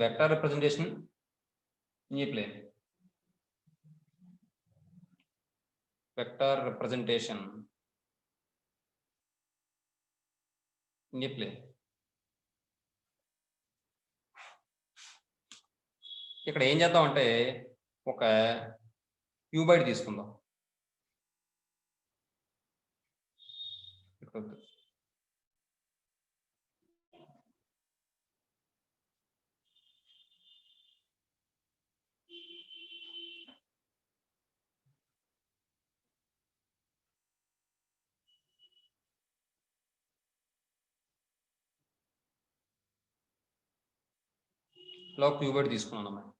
vector representation in a plane. Vector representation in a plane. ఇక్కడ ఏం చేద్దాం అంటే ఒక క్యూబాయిడ్ తీసుకుందాం. ఇలా క్యూబాయిడ్ తీసుకున్నాను అన్నమాట.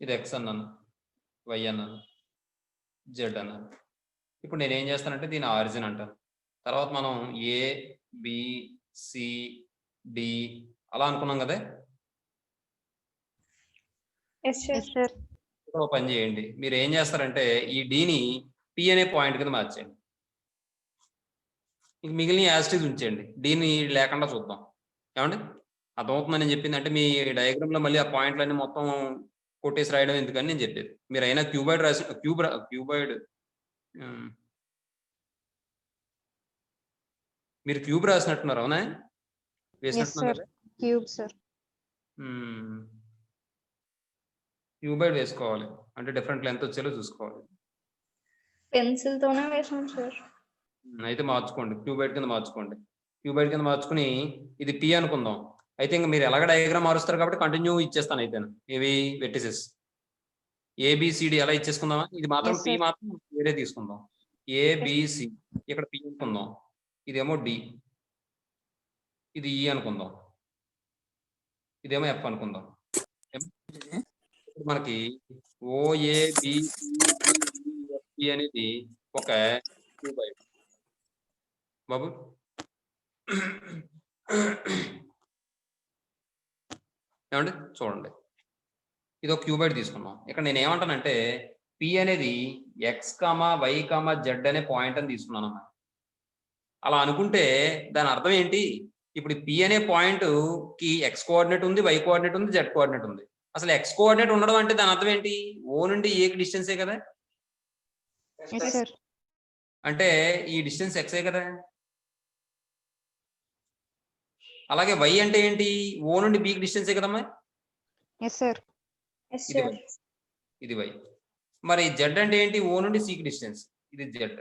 ఇది ఎక్స్ అన్నాను, వై అన్నాను, జెడ్ అన్నాను. ఇప్పుడు నేను ఏం చేస్తానంటే దీని ఆరిజిన్ అంటాను. తర్వాత మనం ఏ బి సి డి అలా అనుకున్నాం కదా. ఒక పని చేయండి, మీరు ఏం చేస్తారంటే ఈ డిని పి అనే పాయింట్ కింద మార్చేయండి. ఇంక మిగిలిన యాసిటీస్ ఉంచేయండి, దీన్ని లేకుండా చూద్దాం. ఏమండి అర్థమవుతుందని చెప్పింది. అంటే మీ డయాగ్రామ్ లో మళ్ళీ ఆ పాయింట్లన్నీ మొత్తం కొట్టేసి రాయడం ఎందుకని నేను చెప్పేది. మీరు అయినా క్యూబాయిడ్ రాసి క్యూబాయిడ్ మీరు క్యూబ్ రాసినట్టున్నారు, అవునా? వేసినట్టున్నారు. క్యూబాయిడ్ వేసుకోవాలి అంటే డిఫరెంట్ లెంత్ వచ్చేలా చూసుకోవాలి. పెన్సిల్ తోనే వేసాం సార్. అయితే మార్చుకోండి, క్యూబాయిడ్ కింద మార్చుకోండి. క్యూబాయిడ్ కింద మార్చుకుని ఇది పి అనుకుందాం. అయితే ఇంకా మీరు ఎలాగ డయాగ్రామ్ మారుస్తారు కాబట్టి కంటిన్యూ ఇచ్చేస్తాను. అయితే ఇవి వెర్టిసెస్ ఏబిసిడి అలా ఇచ్చేసుకుందామా. ఇది మాత్రం పి మాత్రం వేరే తీసుకుందాం. ఏబిసి ఇక్కడ పి అనుకుందాం, ఇదేమో డి, ఇది ఈ అనుకుందాం, ఇదేమో ఎఫ్ అనుకుందాం. మనకి ఓఏబిసి అనేది ఒక క్యూబాయిడ్ బాబు. ఏమండి చూడండి, ఇది ఒక క్యూబాయిడ్ తీసుకున్నాం. ఇక్కడ నేను ఏమంటానంటే పి అనేది X comma Y comma Z అనే పాయింట్ అని తీసుకున్నాను అన్నమాట. అలా అనుకుంటే దాని అర్థం ఏంటి? ఇప్పుడు పి అనే పాయింట్ కి ఎక్స్ కోఆర్డినేట్ ఉంది, వై కోఆర్డినేట్ ఉంది, జెడ్ కోఆర్డినేట్ ఉంది. అసలు ఎక్స్ కోఆర్డినేట్ ఉండడం అంటే దాని అర్థం ఏంటి? ఓ నుండి ఏకి డిస్టెన్సే కదా. అంటే ఈ డిస్టెన్స్ ఎక్సే కదా. అలాగే వై అంటే ఏంటి? ఓ నుండి బికి డిస్టెన్సే కదమ్మా. ఇది వై. మరి జెడ్ అంటే ఏంటి? ఓ నుండి సికి డిస్టెన్స్, ఇది జెడ్.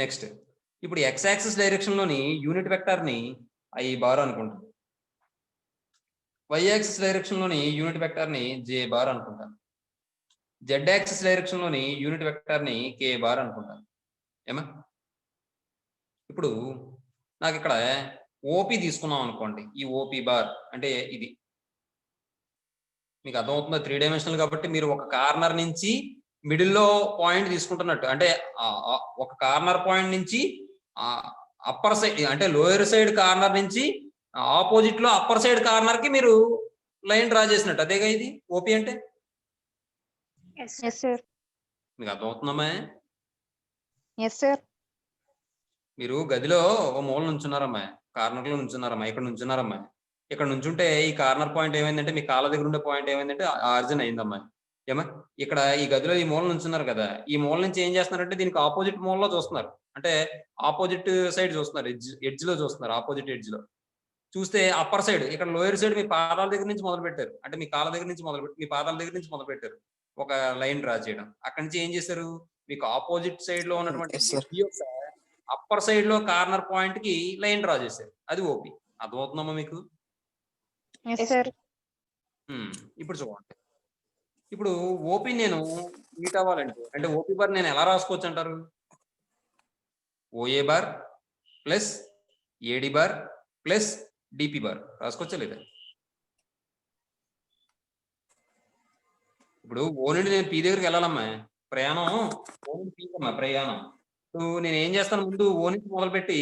నెక్స్ట్ ఇప్పుడు ఎక్స్ యాక్సిస్ డైరెక్షన్ లోని యూనిట్ వెక్టర్ ని ఐ బార్ అనుకుంటాను. వై యాక్సిస్ డైరెక్షన్ లోని యూనిట్ వెక్టర్ ని జే బార్ అనుకుంటాను. జెడ్ యాక్సిస్ డైరెక్షన్ లోని యూనిట్ వెక్టర్ ని కే బార్ అనుకుంటాను. ఏమా ఇప్పుడు నాకు ఇక్కడ ఓపి తీసుకున్నాం అనుకోండి. ఈ ఓపి బార్ అంటే ఇది మీకు అర్థమవుతుందా? 3 డైమెన్షనల్ కాబట్టి మీరు ఒక కార్నర్ నుంచి మిడిల్లో పాయింట్ తీసుకుంటున్నట్టు. అంటే ఒక కార్నర్ పాయింట్ నుంచి అప్పర్ సైడ్ అంటే లోయర్ సైడ్ కార్నర్ నుంచి ఆపోజిట్ లో అప్పర్ సైడ్ కార్నర్ కి మీరు లైన్ డ్రా చేసినట్టు. అదేగా ఇది ఓపి అంటే. మీకు అర్థమవుతుందమ్మా? మీరు గదిలో ఒక మూల నుంచున్నారమ్మా, కార్నర్ లో నుంచున్నారమ్మా, ఇక్కడ నుంచున్నారమ్మా. ఇక్కడ నుంచుంటే ఈ కార్నర్ పాయింట్ ఏమైందంటే మీ కాళ్ళ దగ్గర ఉండే పాయింట్ ఏమైందంటే ఆరిజిన్ అయిందమ్మా. ఏమా ఇక్కడ ఈ గదిలో ఈ మూల నుంచున్నారు కదా, ఈ మూల నుంచి ఏం చేస్తున్నారంటే దీనికి ఆపోజిట్ మూలలో చూస్తున్నారు. అంటే ఆపోజిట్ సైడ్ చూస్తున్నారు, ఎడ్జ్ లో చూస్తున్నారు. ఆపోజిట్ ఎడ్జ్ లో చూస్తే అప్పర్ సైడ్ ఇక్కడ లోయర్ సైడ్ మీ పాదాల దగ్గర నుంచి మొదలు పెట్టారు. అంటే మీ కాళ్ళ దగ్గర నుంచి మీ పాదాల దగ్గర నుంచి మొదలు పెట్టారు ఒక లైన్ డ్రా చేయడం. అక్కడి నుంచి ఏం చేశారు? మీకు ఆపోజిట్ సైడ్ లో ఉన్నటువంటి అప్పర్ సైడ్ లో కార్నర్ పాయింట్ కి లైన్ డ్రా చేశారు. అది ఓపి. అర్థమవుతుందమ్మా మీకు? ఇప్పుడు చూడండి, ఇప్పుడు ఓపి నేను మీట్ అవ్వాలంటే అంటే ఓపి బార్ నేను ఎలా రాసుకోవచ్చు అంటారు? OA bar plus AD bar plus DP bar రాసుకోవచ్చా లేదా? ఇప్పుడు ఓ నుండి నేను పి దగ్గరికి వెళ్ళాలమ్మా, ప్రయాణం ఓ నుండి పి అమ్మా ప్రయాణం. నేను ఏం చేస్తాను? ముందు ఓ నుంచి మొదలుపెట్టి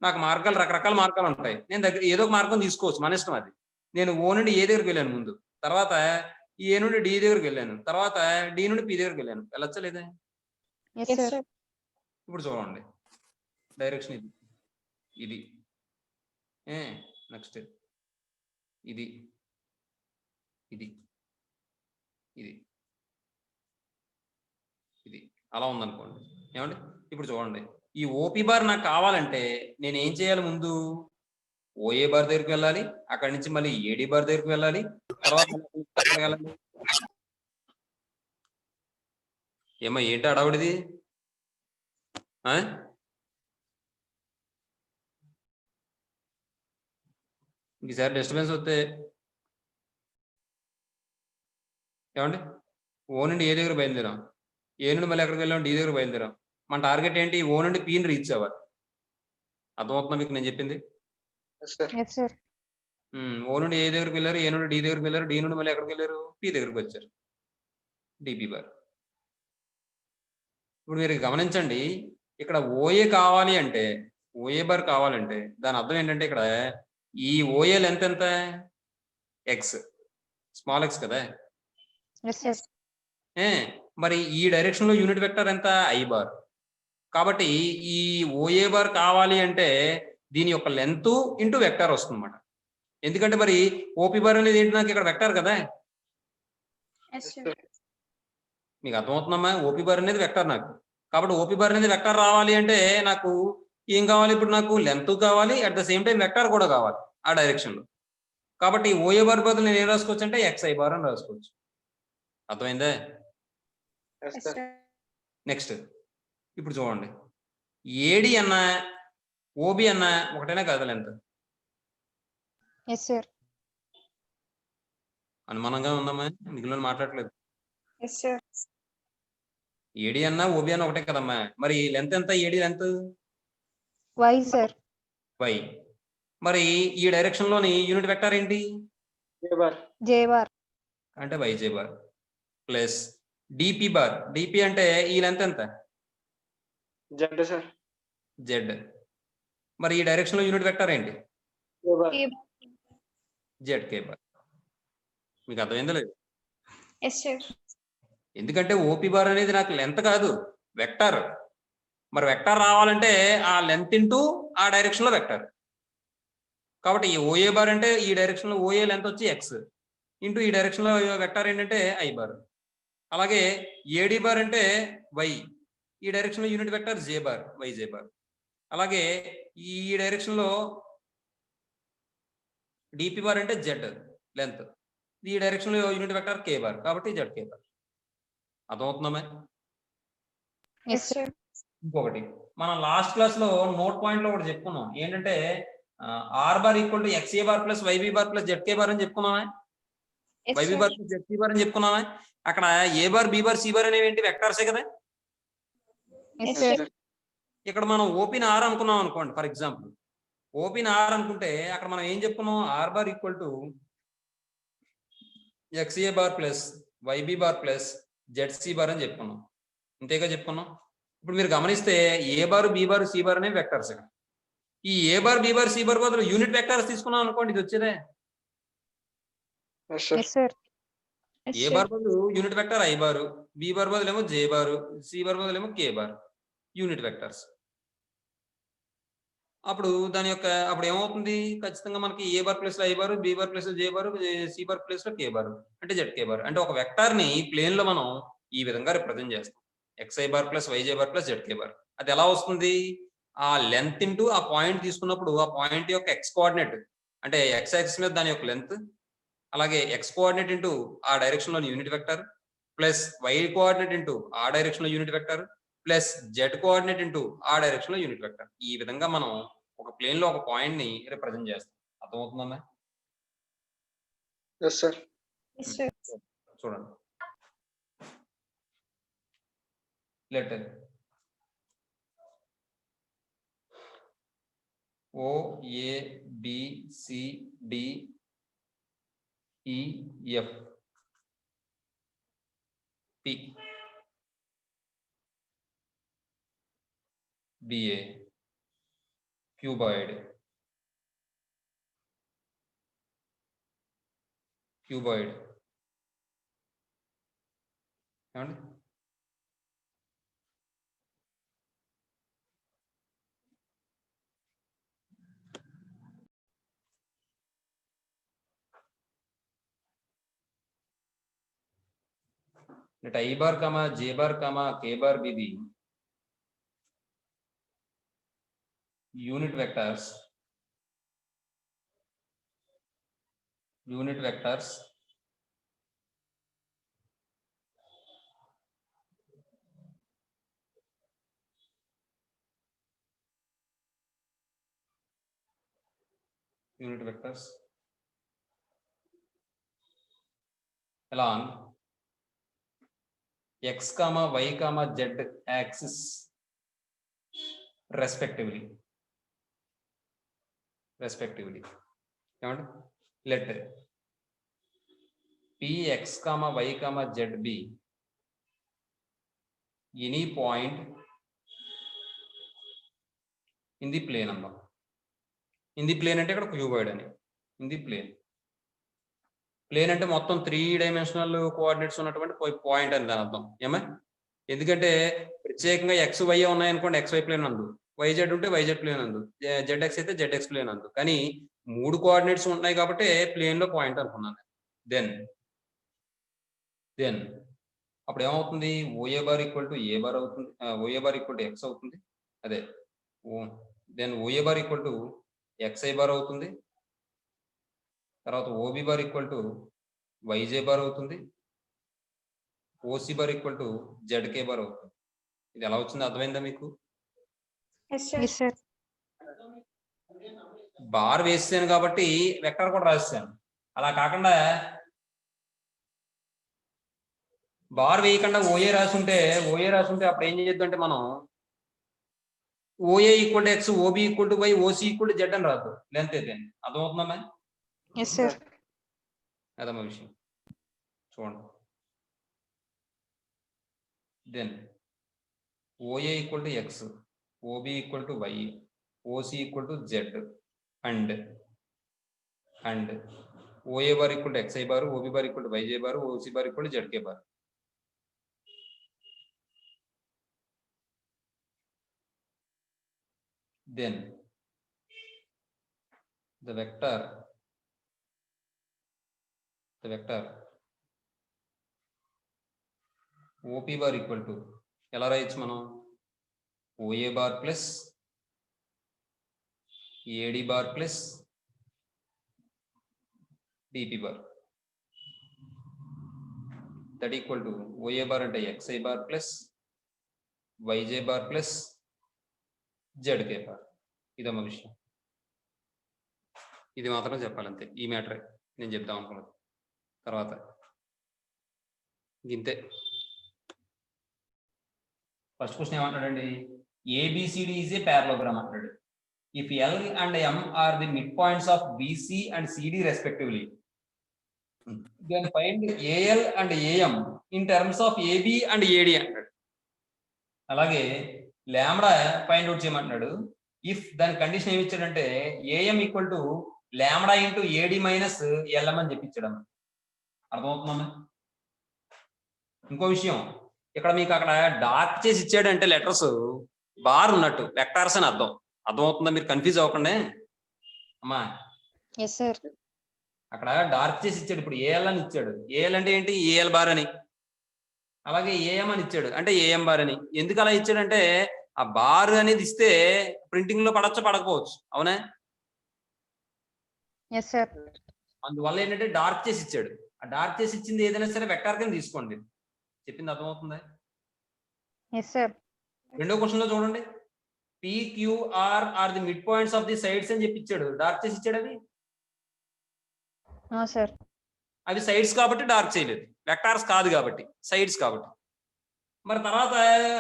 నాకు మార్గాలు రకరకాల మార్గాలు ఉంటాయి. నేను దగ్గర ఏదో ఒక మార్గం తీసుకోవచ్చు, మన ఇష్టం అది. నేను ఓ నుండి ఏ దగ్గరికి వెళ్ళాను ముందు, తర్వాత ఏ నుండి డి దగ్గరికి వెళ్ళాను, తర్వాత డి నుండి పి దగ్గరికి వెళ్ళాను. వెళ్ళొచ్చా లేదా? ఇప్పుడు చూడండి డైరెక్షన్ ఇది ఇది నెక్స్ట్ ఇది ఇది ఇది ఇది అలా ఉందనుకోండి. ఏమండి ఇప్పుడు చూడండి ఈ ఓపీ బార్ నాకు కావాలంటే నేను ఏం చేయాలి? ముందు ఓఏ బార్ దగ్గరికి వెళ్ళాలి, అక్కడి నుంచి మళ్ళీ ఏడి బార్ దగ్గరికి వెళ్ళాలి, తర్వాత ఎక్కడికి వెళ్ళాలి? ఏమో ఏంటి అడవుడిది? ఈసారి డిస్టర్బెన్స్ వస్తే ఏమండి ఓ నుండి ఏ దగ్గర బయలుదేరాం, ఏ నుండి మళ్ళీ ఎక్కడికి వెళ్ళాం? డి దగ్గర బయలుదేరాం. మన టార్గెట్ ఏంటి? ఓ నుండి పీని రీచ్ అవ్వాలి. అర్థమవుతుందా మీకు నేను చెప్పింది? ఓ నుండి ఏ దగ్గరికి వెళ్ళారు, ఏ నుండి డి దగ్గరికి వెళ్ళారు, డి నుండి మళ్ళీ ఎక్కడికి వెళ్ళారు? పి దగ్గరికి వచ్చారు, డిపి బార్. ఇప్పుడు మీరు గమనించండి, ఇక్కడ ఓఏ కావాలి అంటే, ఓఏ బార్ కావాలంటే దాని అర్థం ఏంటంటే ఇక్కడ ఈ ఓఏ లెంత్ ఎంత? ఎక్స్, స్మాల్ ఎక్స్ కదా. మరి ఈ డైరెక్షన్ లో యూనిట్ వెక్టర్ ఎంత? I bar. కాబట్టి ఈ ఓఏ బార్ కావాలి అంటే దీని యొక్క లెంత్ ఇంటూ వెక్టర్ వస్తుంది అన్నమాట. ఎందుకంటే మరి ఓపీ బార్ అనేది ఏంటి? నాకు ఇక్కడ వెక్టర్ కదా. మీకు అర్థమవుతుందమ్మా? ఓపీ బార్ అనేది వెక్టర్ నాకు. కాబట్టి ఓపీ బార్ అనేది వెక్టర్ రావాలి అంటే నాకు ఏం కావాలి? ఇప్పుడు నాకు లెంత్ కావాలి, at the same time vector కూడా కావాలి ఆ డైరెక్షన్ లో. కాబట్టి ఓఏ బార్ బదులు నేను ఏం రాసుకోవచ్చు అంటే ఎక్స్ఐ బార్ అని రాసుకోవచ్చు. అర్థమైందే? నెక్స్ట్ ఇప్పుడు చూడండి, ఏడి అన్న ఓబి అన్న ఒకటైనా కదా లెంత్? అనుమానంగా ఉందమ్మా? మిగిలిన మాట్లాడలేదు. ఏడి అన్న ఓబి అన్న ఒకటే కదమ్మా. మరి లెంత్ ఎంత? A D length Y. మరి ఈ డైరెక్షన్ లోని యూనిట్ వెక్టర్ ఏంటి? జే బార్ అంటే Y J bar plus DP bar. D P అంటే ఈ లెంత్ ఎంత? జెడ్. మరి ఈ డైరెక్షన్ లో యూనిట్ వెక్టర్ ఏంటి? Z K bar. మీకు అర్థమైందా లేదు? ఎందుకంటే ఓపీ బార్ అనేది నాకు లెంత్ కాదు, వెక్టర్. మరి వెక్టర్ రావాలంటే ఆ లెంత్ ఇంటూ ఆ డైరెక్షన్ లో వెక్టర్. కాబట్టి ఈ ఓఏ బార్ అంటే ఈ డైరెక్షన్ లో ఓఏ లెంత్ వచ్చి ఎక్స్ ఇంటూ ఈ డైరెక్షన్ లో వెక్టర్ ఏంటంటే ఐ బార్. అలాగే ఏడి బార్ అంటే వై, ఈ డైరెక్షన్ లో యూనిట్ వెక్టర్ జే బార్, వైజే బార్. అలాగే ఈ డైరెక్షన్ లో డిపి బార్ అంటే జెడ్ లెంత్, ఈ డైరెక్షన్ లో యూనిట్ వెక్టర్ కే బార్, కాబట్టి జెడ్ కే బార్. అర్థమవుతుందా? ఇంకొకటి మనం లాస్ట్ క్లాస్ లో నోట్ పాయింట్ లో ఒకటి చెప్పుకున్నాం ఏంటంటే R bar equal to X A bar plus Y B bar plus Z K bar అని చెప్పుకున్నామా? Y B bar plus Z K bar అని చెప్పుకున్నామా? అక్కడ A bar B bar C bar అనేవి ఏంటి? వెక్టార్సే కదా. ఇక్కడ మనం ఓపెన్ ఆర్ అనుకున్నాం అనుకోండి. ఫర్ ఎగ్జాంపుల్ ఓపెన్ ఆర్ అనుకుంటే అక్కడ మనం ఏం చెప్పుకున్నాం? R bar equal to X A bar plus Y B bar plus Z C bar అని చెప్పుకున్నాం. అంతేగా చెప్పుకున్నాం. ఇప్పుడు మీరు గమనిస్తే A bar B bar C bar అనేవి వెక్టర్స్. ఈ A bar B bar C bar బదులు యూనిట్ వెక్టర్స్ తీసుకున్నాం అనుకోండి, ఇది వచ్చేదే. ఏ బార్ బదులు unit vector I bar, B bar బదులు ఏమో జే బారు, సి బార్ బదులు ఏమో కే బార్, యూనిట్ వెక్టర్స్. అప్పుడు దాని యొక్క అప్పుడు ఏమవుతుంది? ఖచ్చితంగా మనకి A bar plus I bar, B bar plus J bar, C bar plus లో కే బారు అంటే జెడ్ కే బార్. అంటే ఒక వెక్టార్ ని ప్లేన్ లో మనం ఈ విధంగా రిప్రజెంట్ చేస్తాం, X I bar plus Y J bar plus Z K bar. అది ఎలా వస్తుంది? ఆ లెంత్ ఇంటూ ఆ పాయింట్ తీసుకున్నప్పుడు ఆ పాయింట్ యొక్క ఎక్స్ కోఆర్డినేట్ అంటే ఎక్స్ యాక్సిస్ మీద దాని యొక్క లెంత్, అలాగే ఎక్స్ కోఆర్డినేట్ ఇంటూ ఆ డైరెక్షన్ లో unit vector plus Y coordinate into ఆ డైరెక్షన్ లో unit vector plus Z coordinate into ఆ డైరెక్షన్ లో యూనిట్ వెక్టర్. ఈ విధంగా మనం ఒక ప్లేన్ లో ఒక పాయింట్ ని రిప్రజెంట్ చేస్తాం. అర్థమవుతుందమ్మా? చూడండి, letter O A B C D E F P B A cuboid ఏమండి? let I bar comma j bar comma k bar be the unit vectors along x comma y comma z axis respectively. Let px comma y comma z be any point in the plane అమ్మా. in the plane అంటే ఇక్కడ cuboid అని. in the plane అంటే మొత్తం 3 dimensional coordinates ఉన్నటువంటి point అని దాని అర్థం. ఏమా, ఎందుకంటే ప్రత్యేకంగా ఎక్స్ వై ఉన్నాయనుకోండి, ఎక్స్ వై ప్లేన్ అందు, వైజెడ్ ఉంటే వైజెడ్ ప్లేన్ అందు, జెడ్ఎక్స్ అయితే జెడ్ఎక్స్ ప్లేన్ అందు. కానీ 3 కోఆర్డినేట్స్ ఉన్నాయి కాబట్టి ప్లేన్ లో పాయింట్ అనుకున్నాను. దెన్ అప్పుడు ఏమవుతుంది, OA bar equal to A bar అవుతుంది, OA bar equal to X అవుతుంది. అదే then OA bar equal to X I bar అవుతుంది. తర్వాత OB bar equal to Y J bar అవుతుంది. OC bar equal to Z K bar అవుతుంది. ఇది ఎలా వచ్చింది అర్థమైందా మీకు? బార్ వేసాను కాబట్టి వెక్టర్ కూడా రాసాను. అలా కాకుండా బార్ వేయకుండా ఓఏ రాసుంటే అప్పుడు ఏం చేయొద్దు అంటే మనం OA equal to X, OB equal to Y, OC equal to Z అని రాదు. లెంత్ అయితే అర్థమవుతుందమ్మా? అదమ్మా విషయం. చూడండి, then OA equal to X, OB equal to Y, OC equal to Z and OA bar equal to X I bar, OB bar equal to Y J bar, OC bar equal to Z K bar. Then the vector OP bar equal to ఎలా రాయొచ్చు మనం? OA bar plus AD bar plus DP bar that equal to OA bar అంటే XI bar plus YJ bar plus ZK bar. ఇదమ్మా విషయం. ఇది మాత్రం చెప్పాలంతే. ఈ matter నేను చెప్తాం అనుకున్నాను. తర్వాత ఇంతే. ఫస్ట్ క్వశ్చన్ ఏమంటాడండి, ఏబిసిడి ఈజ్ ఏ పారలోగ్రామ్ అంటాడు. If L and M are the mid points of BC and CD respectively, then find AL and AM in terms of AB and AD అంటాడు. అలాగే lambda find out చేయమంటున్నాడు. If దాని condition ఏమి ఇచ్చాడంటే AM equal to lambda into AD minus LM అని చెప్పించడం. అర్థమవుతుందమ్మా? ఇంకో విషయం, ఇక్కడ మీకు అక్కడ డార్క్ చేసి ఇచ్చాడంటే లెటర్స్ బార్ ఉన్నట్టు వెక్టార్స్ అని అర్థం. అర్థమవుతుందా? మీరు కన్ఫ్యూజ్ అవ్వకండి అమ్మా. అక్కడ డార్క్ చేసి ఇచ్చాడు. ఇప్పుడు ఏఎల్ అని ఇచ్చాడు. ఏఎల్ అంటే ఏంటి? ఏఎల్ బార్ అని. అలాగే ఏఎం అని ఇచ్చాడు అంటే ఏఎం బార్ అని. ఎందుకు అలా ఇచ్చాడంటే ఆ బార్ అనేది ఇస్తే ప్రింటింగ్ లో పడచ్చు, పడకపోవచ్చు. అవునా? అందువల్ల ఏంటంటే డార్క్ చేసి ఇచ్చాడు. ఆ డార్క్ చేసి ఇచ్చింది ఏదైనా సరే వెక్టార్ కింద తీసుకోండి. చెప్పింది అర్థమవుతుందా? రెండో క్వశ్చన్ లో చూడండి, PQR are the mid points of the sides అని చెప్పి ఇచ్చాడు. డార్క్ చేసి ఇచ్చాడు. అవి సైడ్స్ కాబట్టి డార్క్ చేయలేదు, వెక్టార్స్ కాదు కాబట్టి, సైడ్స్ కాబట్టి. మరి తర్వాత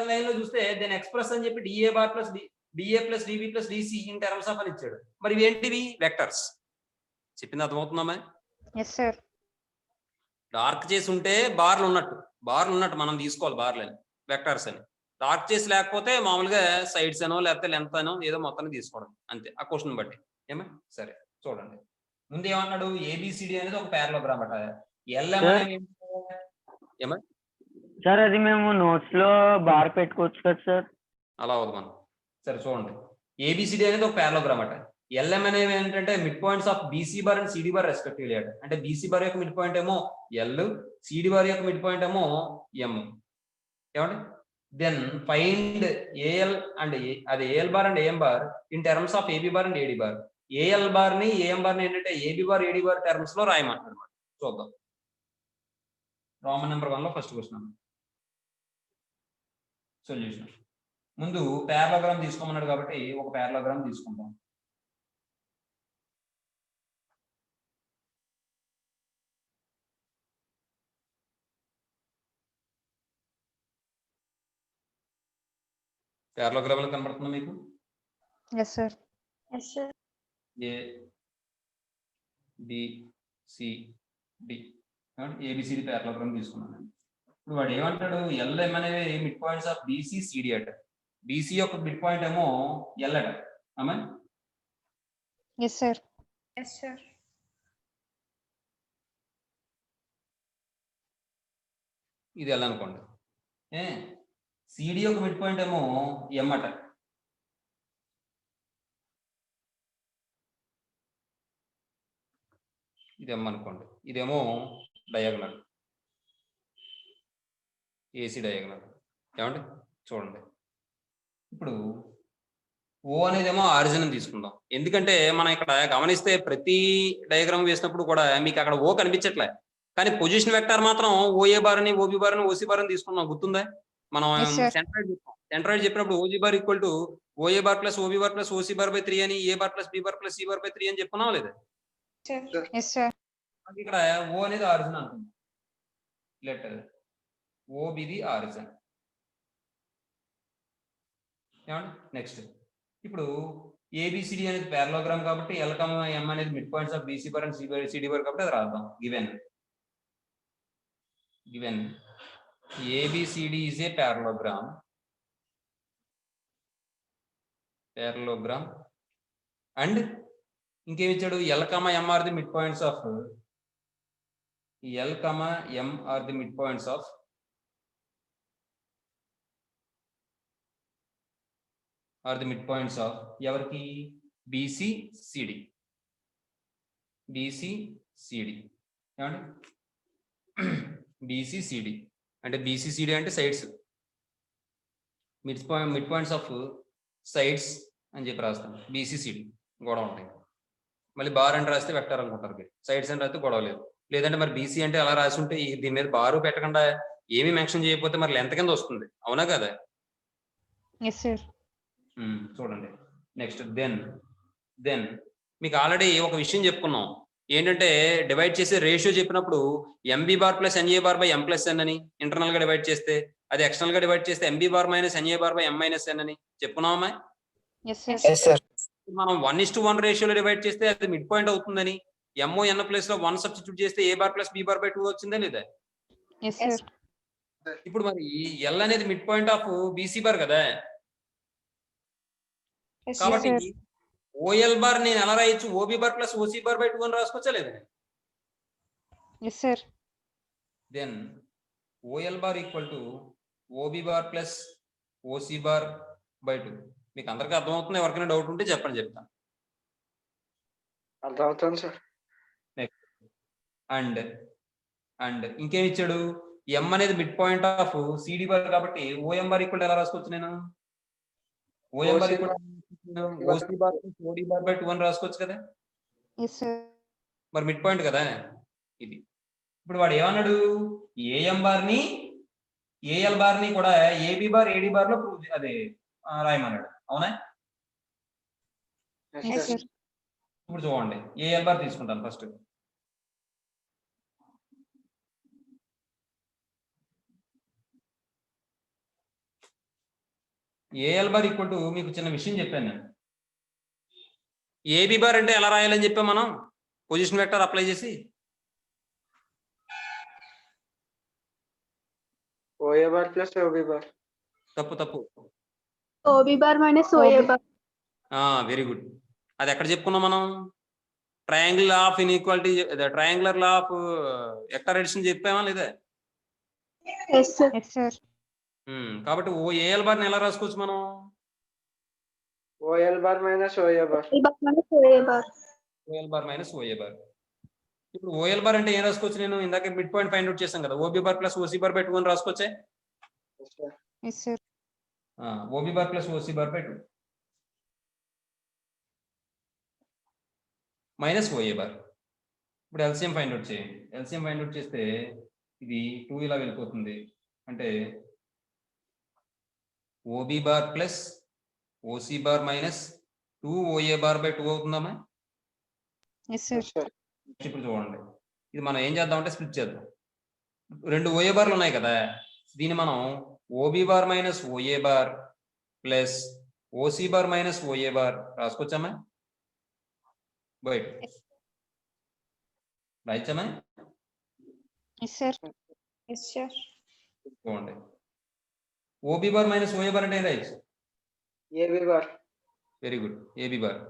లైన్ లో చూస్తే దెన్ ఎక్స్ప్రెస్ అని చెప్పి D A bar plus D A plus D B plus D C in terms of అని ఇచ్చాడు. మరి ఇవేంటివి? వెక్టర్స్. చెప్పింది అర్థమవుతుందమ్మా? డార్క్ చేసి ఉంటే బార్లు ఉన్నట్టు మనం తీసుకోవాలి బార్లని, వెక్టర్స్ అని. డార్క్ చేసి లేకపోతే మామూలుగా సైడ్స్ అనో లేకపోతే లెంత్ అనో ఏదో మొత్తాన్ని తీసుకోవడం అంతే, ఆ క్వశ్చన్ బట్టి. ఏమా? సరే చూడండి, ముందు ఏమన్నాడు, ఏబిసిడి అనేది ఒక పారలోగ్రామ్ అట. ఎల్ఎం ఏమా సార్, అది మేము నోట్స్ లో బార్ పెట్టుకోవచ్చు కదా సార్? అలా అవుతుంది మనం. సరే చూడండి, ఏబిసిడి అనేది ఒక పారలోగ్రామ్ అట. ఎల్ఎం అనేవి ఏంటంటే mid points of BC bar and C D bar respectively అట. అంటే బీసీ బార్ యొక్క మిడ్ పాయింట్ ఏమో ఎల్, సిడి బార్ యొక్క మిడ్ పాయింట్ ఏమో ఎం. ఏమండి? దెన్ ఫైండ్ ఏఎల్ అండ్ అది A L bar and A M bar in terms of A B bar and A D bar. A L bar ని A M bar ని ఏంటంటే A B bar A D bar terms లో రాయమంటారు అనమాట. చూద్దాం. రోమన్ నెంబర్ 1 లో ఫస్ట్ క్వశ్చన్ సొల్యూషన్. ముందు పారలోగ్రామ్ తీసుకోమన్నాడు కాబట్టి ఒక పారలోగ్రామ్ తీసుకుందాం. పారలోగ్రామ్ లో కనబడుతుందా మీకు? Yes sir. A B C D A B C D parallelogram తీసుకున్నాను. ఇప్పుడు వాడు ఏమంటాడు? ఎల్ఎం అనేవి mid points of B C C D అట. బీసీ యొక్క మిడ్ పాయింట్ ఏమో ఎల్ అట. అమ్మా ఎస్ సార్. ఇది ఎల్ అనుకోండి. సిడి యొక్క మిడ్ పాయింట్ ఏమో ఎం అట. ఇది ఎం అనుకోండి. ఇదేమో డయాగనల్, ఏసీ డయాగనల్. ఏమండి? చూడండి. ఇప్పుడు ఓ అనేదేమో ఆరిజిన్ అని తీసుకుందాం. ఎందుకంటే మనం ఇక్కడ గమనిస్తే ప్రతి డయాగ్రామ్ వేసినప్పుడు కూడా మీకు అక్కడ ఓ కనిపించట్లే, కానీ పొజిషన్ వెక్టార్ మాత్రం ఓఏ బార్ అని, ఓబి బార్ అని, ఓసి బార్ అని తీసుకున్నాం. గుర్తుందా? మనం Yes, sir. సెంట్రాయిడ్ చెప్పాం. సెంట్రాయిడ్ చెప్పినప్పుడు OG bar equal to OA bar plus OB bar plus OC bar by 3 అని, a bar plus b bar plus c bar by 3 అని చెప్పుకున్నాం లేదా? Yes sir. ఇక్కడ ఓ అనేది ఆరిజిన్ అనుకుందాం. Let O be the origin. ఏమండి? Next ఇప్పుడు ABCD అనేది పారలోగ్రామ్ కాబట్టి ఎల్ ఎం అనేది mid points of BC bar and C D bar కాబట్టి అది రాద్దాం. Given A B C D is a parallelogram and ఇంకేమి ఇచ్చాడు? L M are the mid points of ఎవరికి? బీసీసిడి. ఏమండి? బీసీసిడి అంటే బీసీసిడి అంటే sides, mid points of sides అని చెప్పి రాస్తాం. బీసీసిడి గొడవ ఉంటాయి. మళ్ళీ బార్ అని రాస్తే వెక్టర్ అనుకుంటారు మీరు. సైడ్స్ అని రాస్తే గొడవ లేదు. లేదంటే మరి బీసీ అంటే అలా రాసి ఉంటే దీని మీద బారు పెట్టకుండా ఏమీ మెన్షన్ చేయకపోతే మరి లెంత్ కింద వస్తుంది. అవునా కదా? Yes sir. చూడండి. నెక్స్ట్ దెన్ మీకు ఆల్రెడీ ఒక విషయం చెప్పుకున్నాం. ఏంటంటే డివైడ్ చేసే రేషియో చెప్పినప్పుడు MB bar plus NA bar by M plus N అని ఇంటర్నల్ గా డివైడ్ చేస్తే, అది ఎక్స్టర్నల్ గా డివైడ్ చేస్తే MB bar minus NA bar by M minus N అని చెప్పుకున్నామా? Yes sir. మనం 1:1 రేషియోలో డివైడ్ చేస్తే అది మిడ్ పాయింట్ అవుతుందని, ఎంఓ ఎన్ ప్లేస్ లో 1 సబ్స్టిట్యూట్ చేస్తే a bar plus b bar by 2 వచ్చిందా లేదా? Yes sir. ఇప్పుడు మరి ఎల్ అనేది mid point of BC bar కదా, కాబట్టి ఓఎల్ బార్ నేను ఎలా రాయొచ్చు? OB bar plus OC bar by 2 అని రాసుకోవచ్చా లేదా? Yes sir. Then OL bar equal to OB bar plus OC bar by 2. మీకు అందరికీ అర్థమవుతుంది? ఎవరికైనా డౌట్ ఉంటే చెప్పండి, చెప్తాను. అర్థమవుతుంది సార్. అండ్ ఇంకేం ఇచ్చాడు? ఎం అనేది mid point of C D bar కాబట్టి ఓఎం బార్ ఈక్వల్ ఎలా రాసుకోవచ్చు? నేను O M bar equal O C bar plus OD bar by 2 అని రాసుకోవచ్చు కదా. Yes sir. మరి మిడ్ పాయింట్ కదా ఇది. ఇప్పుడు వాడు ఏమన్నాడు? ఏఎం బార్ ని ఏఎల్ బార్ ని కూడా ఏబి బార్ ఏడి బార్ లో ప్రూవ్ అదే రాయమన్నాడు. అవునా? Yes sir. ఇప్పుడు చూడండి, ఏఎల్ బార్ తీసుకుంటాను first. A L bar equal to మీకు చిన్న విషయం చెప్పాను నేను. ఏబి బార్ అంటే ఎలా రాయాలని చెప్పాం మనం? పొజిషన్ వెక్టర్ అప్లై చేసి. OA bar plus OB bar. తప్పు. OB bar minus OA bar. Very good. అది ఎక్కడ చెప్పుకున్నాం మనం? Triangle of inequality, triangular law of vector addition చెప్పామా లేదా? Yes sir. కాబట్టి ఓ ఏఎల్ బార్ ని ఎలా రాసుకోవచ్చు మనం? OL bar minus OA bar. OB bar minus OA bar. ఓఎల్ bar minus OA bar. ఇప్పుడు ఓఎల్ బార్ అంటే ఏం రాసుకోవచ్చు? నేను ఇందాక మిడ్ పాయింట్ ఫైండ్ అవుట్ చేశాను కదా, O B bar plus OC bar by 2 అని రాసుకోవచ్చే. Yes, sir. Yes, sir. O B bar plus OC bar by 2 minus OA bar. ఇప్పుడు ఎల్సిఎం ఫైండ్ అవుట్ చేయండి. ఎల్సిఎం ఫైండ్ అవుట్ చేస్తే ఇది 2 ఇలా వెళ్ళిపోతుంది. అంటే OB bar plus OC bar minus 2 O A bar by 2 అవుతుందమ్మా. Yes, sir. Yes, sir. ఇప్పుడు చూడండి, ఇది మనం ఏం చేద్దామంటే స్ప్లిట్ చేద్దాం. 2 ఓఏ బార్లు ఉన్నాయి కదా, దీన్ని మనం OB bar minus OA bar plus OC bar minus OA bar రాసుకోవచ్చామా? బయట రాయించామా? Yes, sir. Yes, sir. చూడండి, OB bar minus OA bar అంటే ఏం రాయొచ్చు? AB bar. Very good, AB bar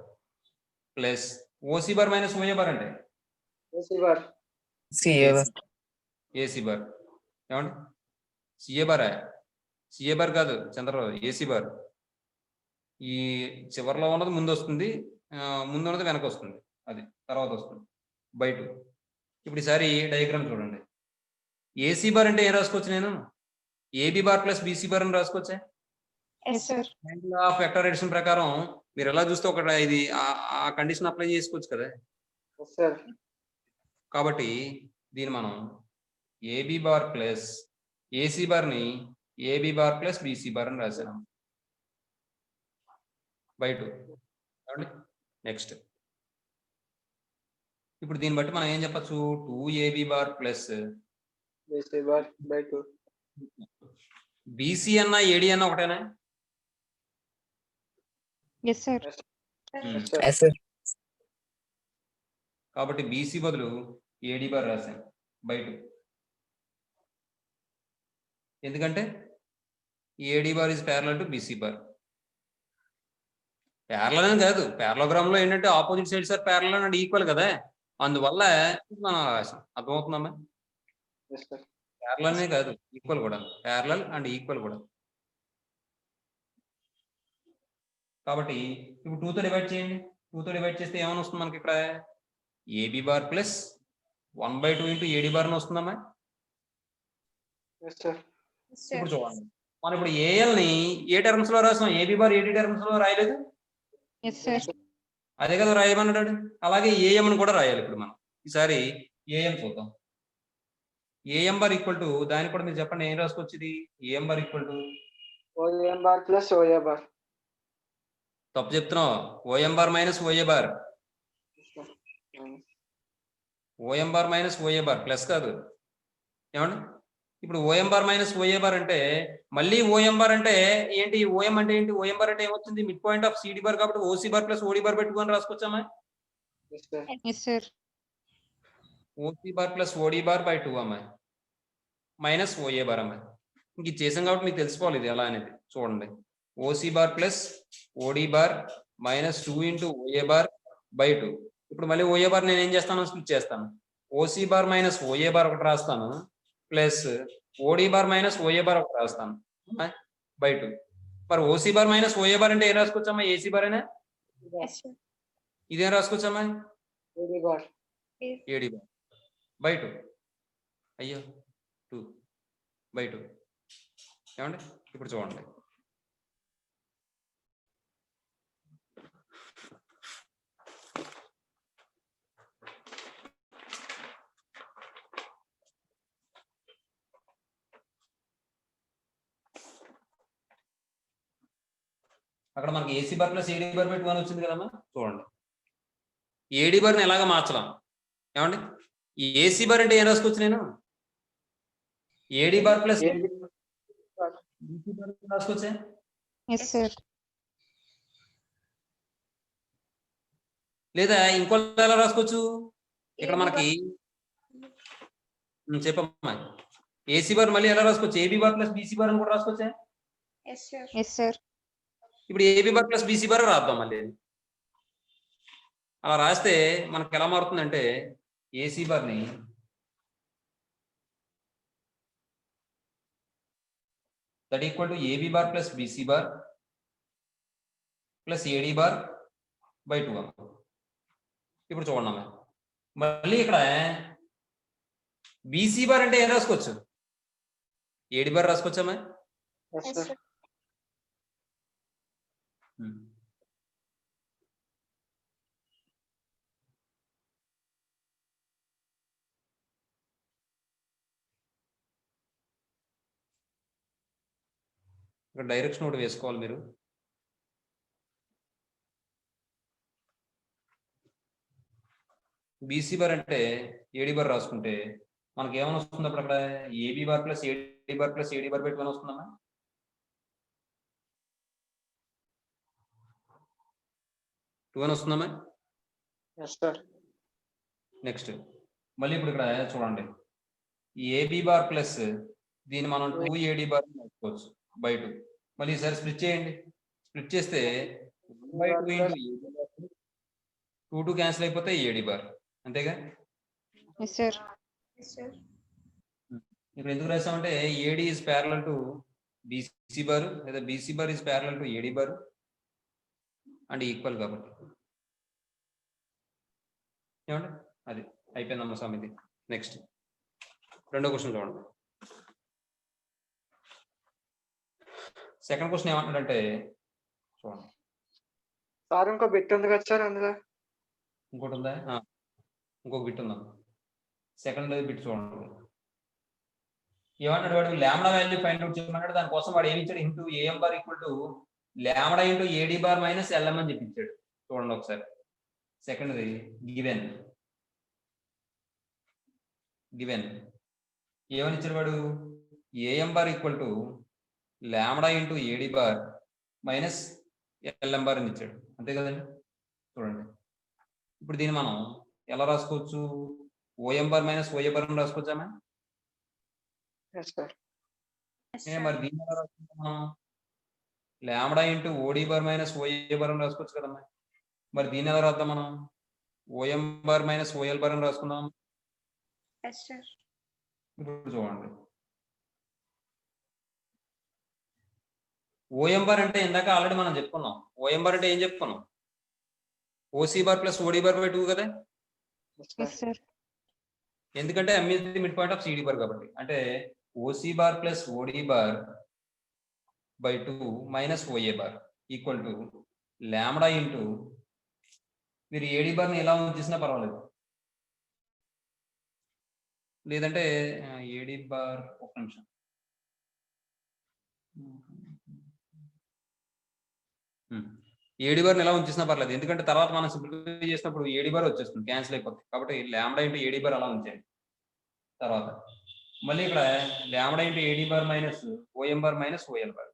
plus OC bar minus OA bar అంటే AC bar. CA bar. AC bar. ఏమండి, CA బారా? సిఏ బార్ కాదు చంద్రరావు, ఏసీ బార్. ఈ చివరిలో ఉన్నది ముందు వస్తుంది, ముందు ఉన్నది వెనక వస్తుంది, అది తర్వాత వస్తుంది బయట. ఇప్పుడు ఈసారి డయాగ్రామ్ చూడండి. ఏసీ బార్ అంటే ఏం రాసుకోవచ్చు? నేను A B bar plus BC bar అని రాసుకోవచ్చా? Yes, sir. Angle of vector addition ప్రకారం మీరు ఎలా చూస్తే ఒక ఇది ఆ కండిషన్ అప్లై చేసుకోవచ్చు కదా. Yes, sir. కాబట్టి దీన్ని మనం ఏబీ బార్ ప్లస్ ఏసీ బార్ని AB bar plus BC bar అని రాశాను బయట. నెక్స్ట్ ఇప్పుడు దీన్ని బట్టి మనం ఏం చెప్పచ్చు? 2AB bar plus BC bar by 2. B C అన్న ఏడి అన్న ఒకటేనా? Yes, sir. Yes, sir. Yes, sir. కాబట్టి బీసీ బదులు ఏడి బార్ రాశాను బయట. ఎందుకంటే A D bar is parallel to BC bar. Parallel అని కాదు, ప్యారలోగ్రామ్ లో ఏంటంటే opposite sides are parallel and equal కదా, అందువల్ల మనం రాసాం. అర్థమవుతుందమ్మా? Yes, sir. ప్యారలల్ అనే కాదు, ఈక్వల్ కూడా, ప్యారలల్ అండ్ ఈక్వల్ కూడా. కాబట్టి ఇప్పుడు 2తో డివైడ్ చేయండి. 2తో డివైడ్ చేస్తే ఏమైనా వస్తుంది మనకి? ఇక్కడ AB bar plus 1/2 into AD bar అని వస్తుందమ్మా. Yes, sir. ఇప్పుడు చూడండి, మనం ఇప్పుడు ఏఎల్ ని ఏ టర్మ్స్ లో రాసాం? ఏబీ బార్ ఏడి టర్మ్స్ లో రాయలేదు, Yes, sir. అదే కదా రాయమన్నాడు. అలాగే ఏఎం ని కూడా రాయాలి. ఇప్పుడు మనం ఈసారి ఏఎం చూద్దాం. ఏఎం బార్ ఈక్వల్ టు, దానికి కూడా మీరు చెప్పండి ఏం రాసుకోవచ్చు? ఇది A M bar equal to, OM bar plus OA bar. తప్పు చెప్తున్నావు. O M bar minus OA bar. Yes, sir. O M bar minus OA bar plus కాదు. ఏమండి, ఇప్పుడు O M bar minus OA bar అంటే మళ్ళీ ఓఎం బార్ అంటే ఏంటి? ఓఎం అంటే ఏంటి? ఓఎం బార్ అంటే ఏమవుతుంది? Mid point of C D bar, కాబట్టి ఓసీ బార్ ప్లస్ ఓడి బార్ పెట్టుకొని రాసుకోవచ్చామా? Yes, sir. Yes, sir. OC bar plus OD bar by 2 అమ్మాయి మైనస్ ఓఏ బార్ అమ్మాయి. ఇంక ఇది చేసాం కాబట్టి మీకు తెలిసిపోవాలి ఇది ఎలా అనేది. చూడండి, O C bar plus OD bar minus 2 into O A bar by 2. ఇప్పుడు మళ్ళీ ఓఏ బార్ నేను ఏం చేస్తాను? స్ప్లిట్ చేస్తాను. O C bar minus OA bar ఒకటి రాస్తాను, ప్లస్ ఓడి బార్ మైనస్ ఓఏ బార్ ఒకటి రాస్తాను బై 2. మరి O C bar minus OA bar అంటే ఏం రాసుకోవచ్చమ్మా? ఏసీ బార్ అయినా Yes, sir. ఇదేం రాసుకోవచ్చమ్మా? AB bar. A D bar by 2. అయ్యో 2 బై 2. ఏమండి, ఇప్పుడు చూడండి, అక్కడ మనకి AC bar plus AD bar by 2 అని వచ్చింది కదమ్మా. చూడండి, ఏడీ బార్ని ఎలాగా మార్చడం? ఏమండి, ఈ ఏసీ బార్ అంటే ఏం రాసుకోవచ్చు? నేను AD bar plus AB bar. BC bar రాసుకోవచ్చా? Yes, sir. లేదా ఇంకో ఎలా రాసుకోవచ్చు? ఇక్కడ మనకి చెప్పమ్మా, ఏసీ బార్ మళ్ళీ ఎలా రాసుకోవచ్చు? AB bar plus BC bar అని కూడా రాసుకోవచ్చా? Yes, sir. Yes, sir. ఇప్పుడు AB bar plus BC bar రాద్దాం మళ్ళీ. అలా రాస్తే మనకి ఎలా మారుతుందంటే ఏసీ బార్ని that equal to AB bar plus BC bar plus AD bar by 2 అమ్మ. ఇప్పుడు చూడండి అమ్మ, మళ్ళీ ఇక్కడ బీసీ బార్ అంటే ఏం రాసుకోవచ్చు? ఏడి బార్ రాసుకోవచ్చమ్మా? Yes, Yes, sir. sir. ఇక్కడ డైరెక్షన్ ఒకటి వేసుకోవాలి మీరు. బీసీ బార్ అంటే ఏడి బార్ రాసుకుంటే మనకి ఏమైనా వస్తుంది అప్పుడు అక్కడ? AB bar plus AD bar plus AD bar పెట్టుకొని వస్తుందమ్మా. టూ అని వస్తుందమ్మా. Yes, sir. నెక్స్ట్ మళ్ళీ ఇప్పుడు ఇక్కడ చూడండి, ఏబీ బార్ ప్లస్ దీన్ని మనం 2AD బార్ రాసుకోవచ్చు బై 2. మళ్ళీ ఈసారి స్ప్లిట్ చేయండి. స్ప్లిట్ చేస్తే 1/2 ఇంటూ ఏబీ బార్ 2 క్యాన్సిల్ అయిపోతే ఏడి బార్, అంతేగా? Yes, sir. Yes, sir. ఇక్కడ ఎందుకు రాసామంటే AD is parallel to BC bar లేదా BC bar is parallel to AD bar and equal కాబట్టి. ఏమండి? అది అయిపోయిందమ్మ సమితి. నెక్స్ట్ రెండో క్వశ్చన్ చూడండి. సెకండ్ క్వశ్చన్ ఏమంటాడంటే చూడండి, సార్ ఇంకో బిట్ ఉంది కదా సార్ అందులో? ఇంకోటి ఉందా? ఇంకొక బిట్ ఉందా? సెకండ్ బిట్ చూడండి. ఏమన్నాడు వాడు? లాంబ్డా వాల్యూ ఫైండ్ అవుట్ చేయమన్నాడు. దానికోసం వాడు ఏమి ఇచ్చాడు? Into AM bar equal to lambda into AD bar minus LM అని చెప్పించాడు. చూడండి ఒకసారి. సెకండ్ది గివెన్ ఏమని ఇచ్చాడు వాడు? AM bar equal to lambda into AD bar minus LM bar అని ఇచ్చాడు, అంతే కదండి? చూడండి, ఇప్పుడు దీన్ని మనం ఎలా రాసుకోవచ్చు? O M bar minus OA bar అని రాసుకోవచ్చామా? Yes, sir. Yes, sir. మరి దీన్ని ఎలా రాసుకుంటాం మనం? లాంబ్డా ఇంటూ ఓడి బార్ మైనస్ ఓఏ బార్ అని రాసుకోవచ్చు కదమ్మా. మరి దీన్ని ఎలా రాద్దాం మనం? OM bar minus OL bar అని రాసుకుందాం. Yes, sir. ఇప్పుడు చూడండి, ఓఎం బార్ అంటే ఇందాక ఆల్రెడీ మనం చెప్పుకున్నాం. ఓఎం బార్ అంటే ఏం చెప్పుకున్నాం? O C bar plus OD bar by 2 కదా. Yes, Yes, sir. sir. ఎందుకంటే m is the midpoint of CD bar కాబట్టి. అంటే OC bar plus OD bar by 2 minus OA bar equal to lambda into, మీరు A D బార్ని ఎలా ఉంచేసినా పర్వాలేదు, లేదంటే ఏడి బార్ ఒక నిమిషం, ఏడి బార్ని ఎలా ఉంచేసినా పర్లేదు. ఎందుకంటే తర్వాత మనం సింప్లిఫై చేసినప్పుడు ఏడి బార్ వచ్చేస్తుంది, క్యాన్సిల్ అయిపోతుంది. కాబట్టి లాంబ్డా ఇంటూ ఏడి బార్ అలా ఉంచేది. తర్వాత మళ్ళీ ఇక్కడ lambda into AD bar minus OM bar minus OL bar.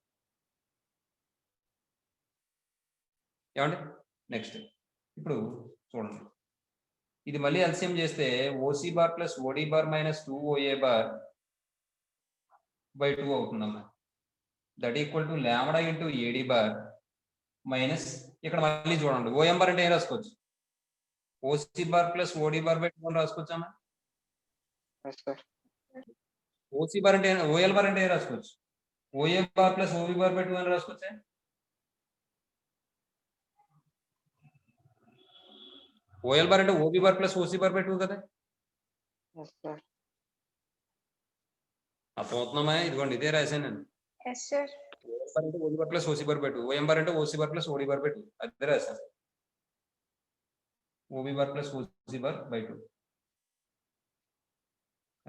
ఏమండి? నెక్స్ట్ ఇప్పుడు చూడండి, ఇది మళ్ళీ ఎల్సిఎం చేస్తే OC bar plus OD bar minus 2OA bar by 2 అవుతుందమ్మా. That equal to lambda into AD bar minus, ఇక్కడ మళ్ళీ చూడండి, ఓఎం బార్ అంటే ఏం రాసుకోవచ్చు? OC bar plus OD bar by 2 రాసుకోవచ్చమ్మా. Yes, sir. ఓసీ బార్ అంటే ఓఎల్ బార్ అంటే ఏం రాసుకోవచ్చు? OA bar plus OB bar by 2 అని రాసుకోవచ్చా? ఓఎల్ బార్ అంటే OB bar plus OC bar by 2 కదా. Yes, sir. అర్థమవుతున్నామా? ఇదిగోండి ఇదే రాశాను నేను. Yes, sir. ఓఎల్ బార్ అంటే OB bar plus OC bar by 2, OM bar అంటే OC bar plus OD bar by 2, అదే రాశాను. OB bar plus OC bar by 2.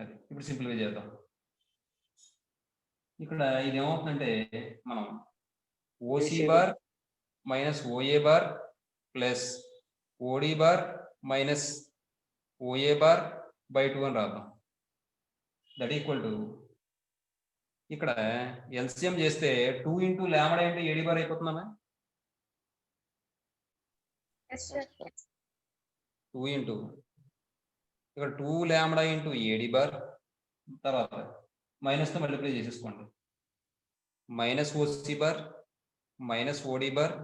అది ఇప్పుడు సింప్లిఫై చేద్దాం. ఇక్కడ ఇది ఏమవుతుందంటే మనం OC bar minus OA bar plus OD bar minus OA bar by 2 అని రాద్దాం. దట్ ఈక్వల్ టు, ఇక్కడ ఎల్సిఎం చేస్తే 2 into lambda into AD bar అయిపోతుందమ్మా. Yes, sir. 2 ఇంటూ ఇక్కడ 2 లాంబ్డా ఇంటూ ఏడి బార్, తర్వాత మైనస్తో మల్టిప్లై చేసేసుకోండి. మైనస్ ఓసీ బార్ మైనస్ ఓడి bar,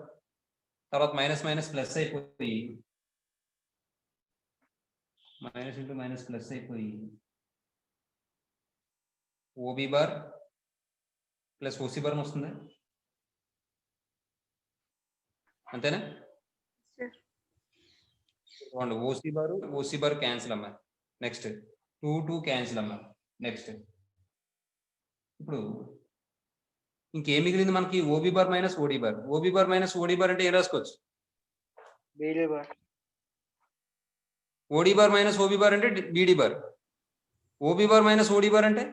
తర్వాత minus minus plus అయిపోయి, మైనస్ ఇంటూ మైనస్ ప్లస్ అయిపోయి OB bar plus OC bar వస్తుంది. అంతేనా? సార్ చూడండి ఓసీ బార్ క్యాన్సిల్ అమ్మా. నెక్స్ట్ 2 క్యాన్సిల్ అమ్మా. నెక్స్ట్ ఇప్పుడు ఇంకేం మిగిలింది మనకి? ఓబీ బార్ మైనస్ ఓడి బార్. ఓబీ బార్ మైనస్ ఓడి బార్ అంటే ఏం రాసుకోవచ్చు? BD bar. ఓడి బార్ మైనస్ ఓబీ బార్ అంటే BD bar. OB bar minus ఓడి బార్ అంటే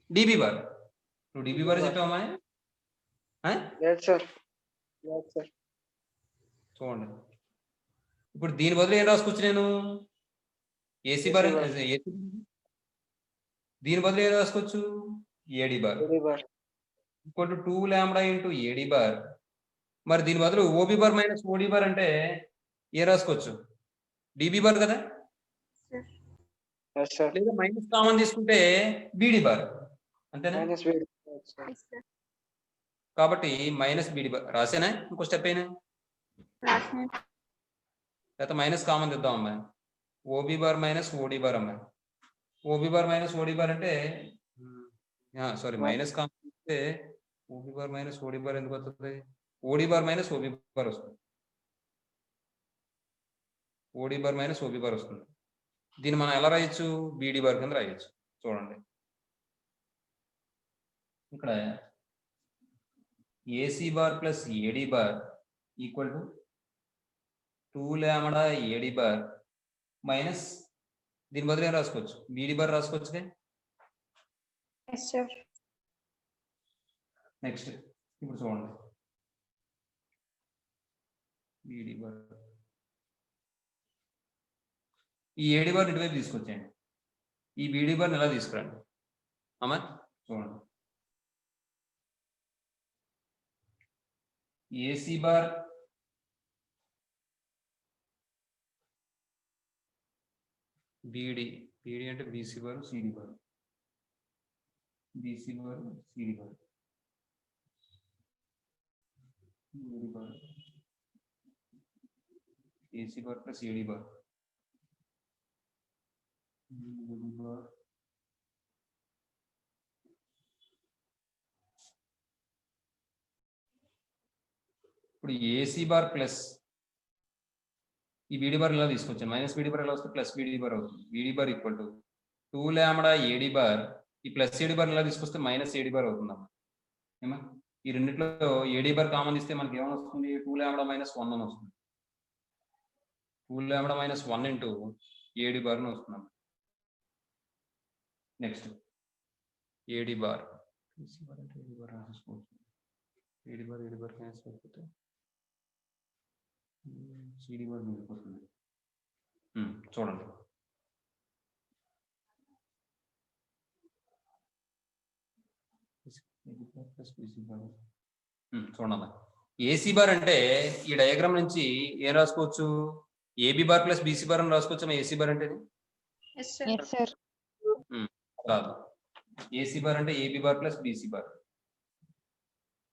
డిబి బార్. నువ్వు డిబి బార్ చెప్పావమ్మా? Yes, sir. Yes, sir. చూడండి, ఇప్పుడు దీని బదులు ఏం రాసుకోవచ్చు నేను? A C bar. దీని బదులు ఏం రాసుకోవచ్చు? AD bar BD bar. Equal to 2 lambda into AD bar. మరి దీని బదులు ఓబీ బార్ మైనస్ ఓడి బార్ అంటే ఏ రాసుకోవచ్చు? డిబి బార్ కదా. Sir Yes, sir. లేదా మైనస్ కామన్ తీసుకుంటే బీడీ బార్. అంతేనా? Minus BD. Yes, sir. Yes sir కాబట్టి మైనస్ బీడీ బార్ రాసేనా? ఇంకో స్టెప్ అయినా రాసిన లేకపోతే మైనస్ కామన్ తెద్దాం అమ్మాయి. ఓబీ బార్ మైనస్ ఓడి బార్ అమ్మాయి. ఓబీ బార్ మైనస్ ఓడి బార్ అంటే సారీ మైనస్ కామన్ ఇస్తే ఓబీ బార్ మైనస్ ఓడి బార్ ఎందుకు వస్తుంది? ఓడి బార్ మైనస్ ఓబీ బార్ వస్తుంది. ఓడి బార్ మైనస్ ఓబీ బార్ వస్తుంది. దీన్ని మనం ఎలా రాయొచ్చు? బీడీ బార్ కింద రాయొచ్చు. చూడండి, ఇక్కడ AC bar plus AD bar equal to 2 lambda A D bar minus దీని బదులు ఏం రాసుకోవచ్చు? బీడీ బార్ రాసుకోవచ్చు. ఎస్ సార్ నెక్స్ట్ ఇప్పుడు చూడండి, బీడీ బార్ ఈ ఏడి బార్ ఇటువైపు తీసుకొచ్చేయండి. ఈ బీడీ బార్ని ఎలా తీసుకురండి అమ్మా. చూడండి, ఏసీ బార్ బీడీ అంటే B C bar CD bar. BC bar CD bar A D bar A C bar plus AD bar. ఇప్పుడు ఏసీ బార్ ప్లస్ ఈ బీడీ బార్ ఇలా తీసుకొచ్చాను. మైనస్ బీడీ బార్ ఎలా వస్తుంది? ప్లస్ బీడీ బార్ అవుతుంది. B D bar equal to 2 lambda A D bar. ఈ plus AD bar ఇలా తీసుకొస్తే మైనస్ ఏడి బార్ అవుతుందమ్మా. ఏమా ఈ రెండిట్లో ఏడి బార్ కామన్ ఇస్తే మనకి ఏమైనా వస్తుంది? 2 లాంబ్డా మైనస్ 1 అని వస్తుంది. 2 lambda minus 1 into AD bar అని వస్తుందమ్మా. Next AD bar A D bar రాసుకోవచ్చు. ఏడి బార్ క్యాన్సిల్ అయిపోతే సిడి బార్ మిగిలిపోతుంది. చూడండి, చూడమ్మా. ఏసీ బార్ అంటే ఈ డయాగ్రామ్ నుంచి ఏం రాసుకోవచ్చు? AB bar plus BC bar అని రాసుకోవచ్చు. ఏసీ బార్ అంటే ఎస్ సార్ రాదు. ఏసీ బార్ అంటే AB bar plus BC bar.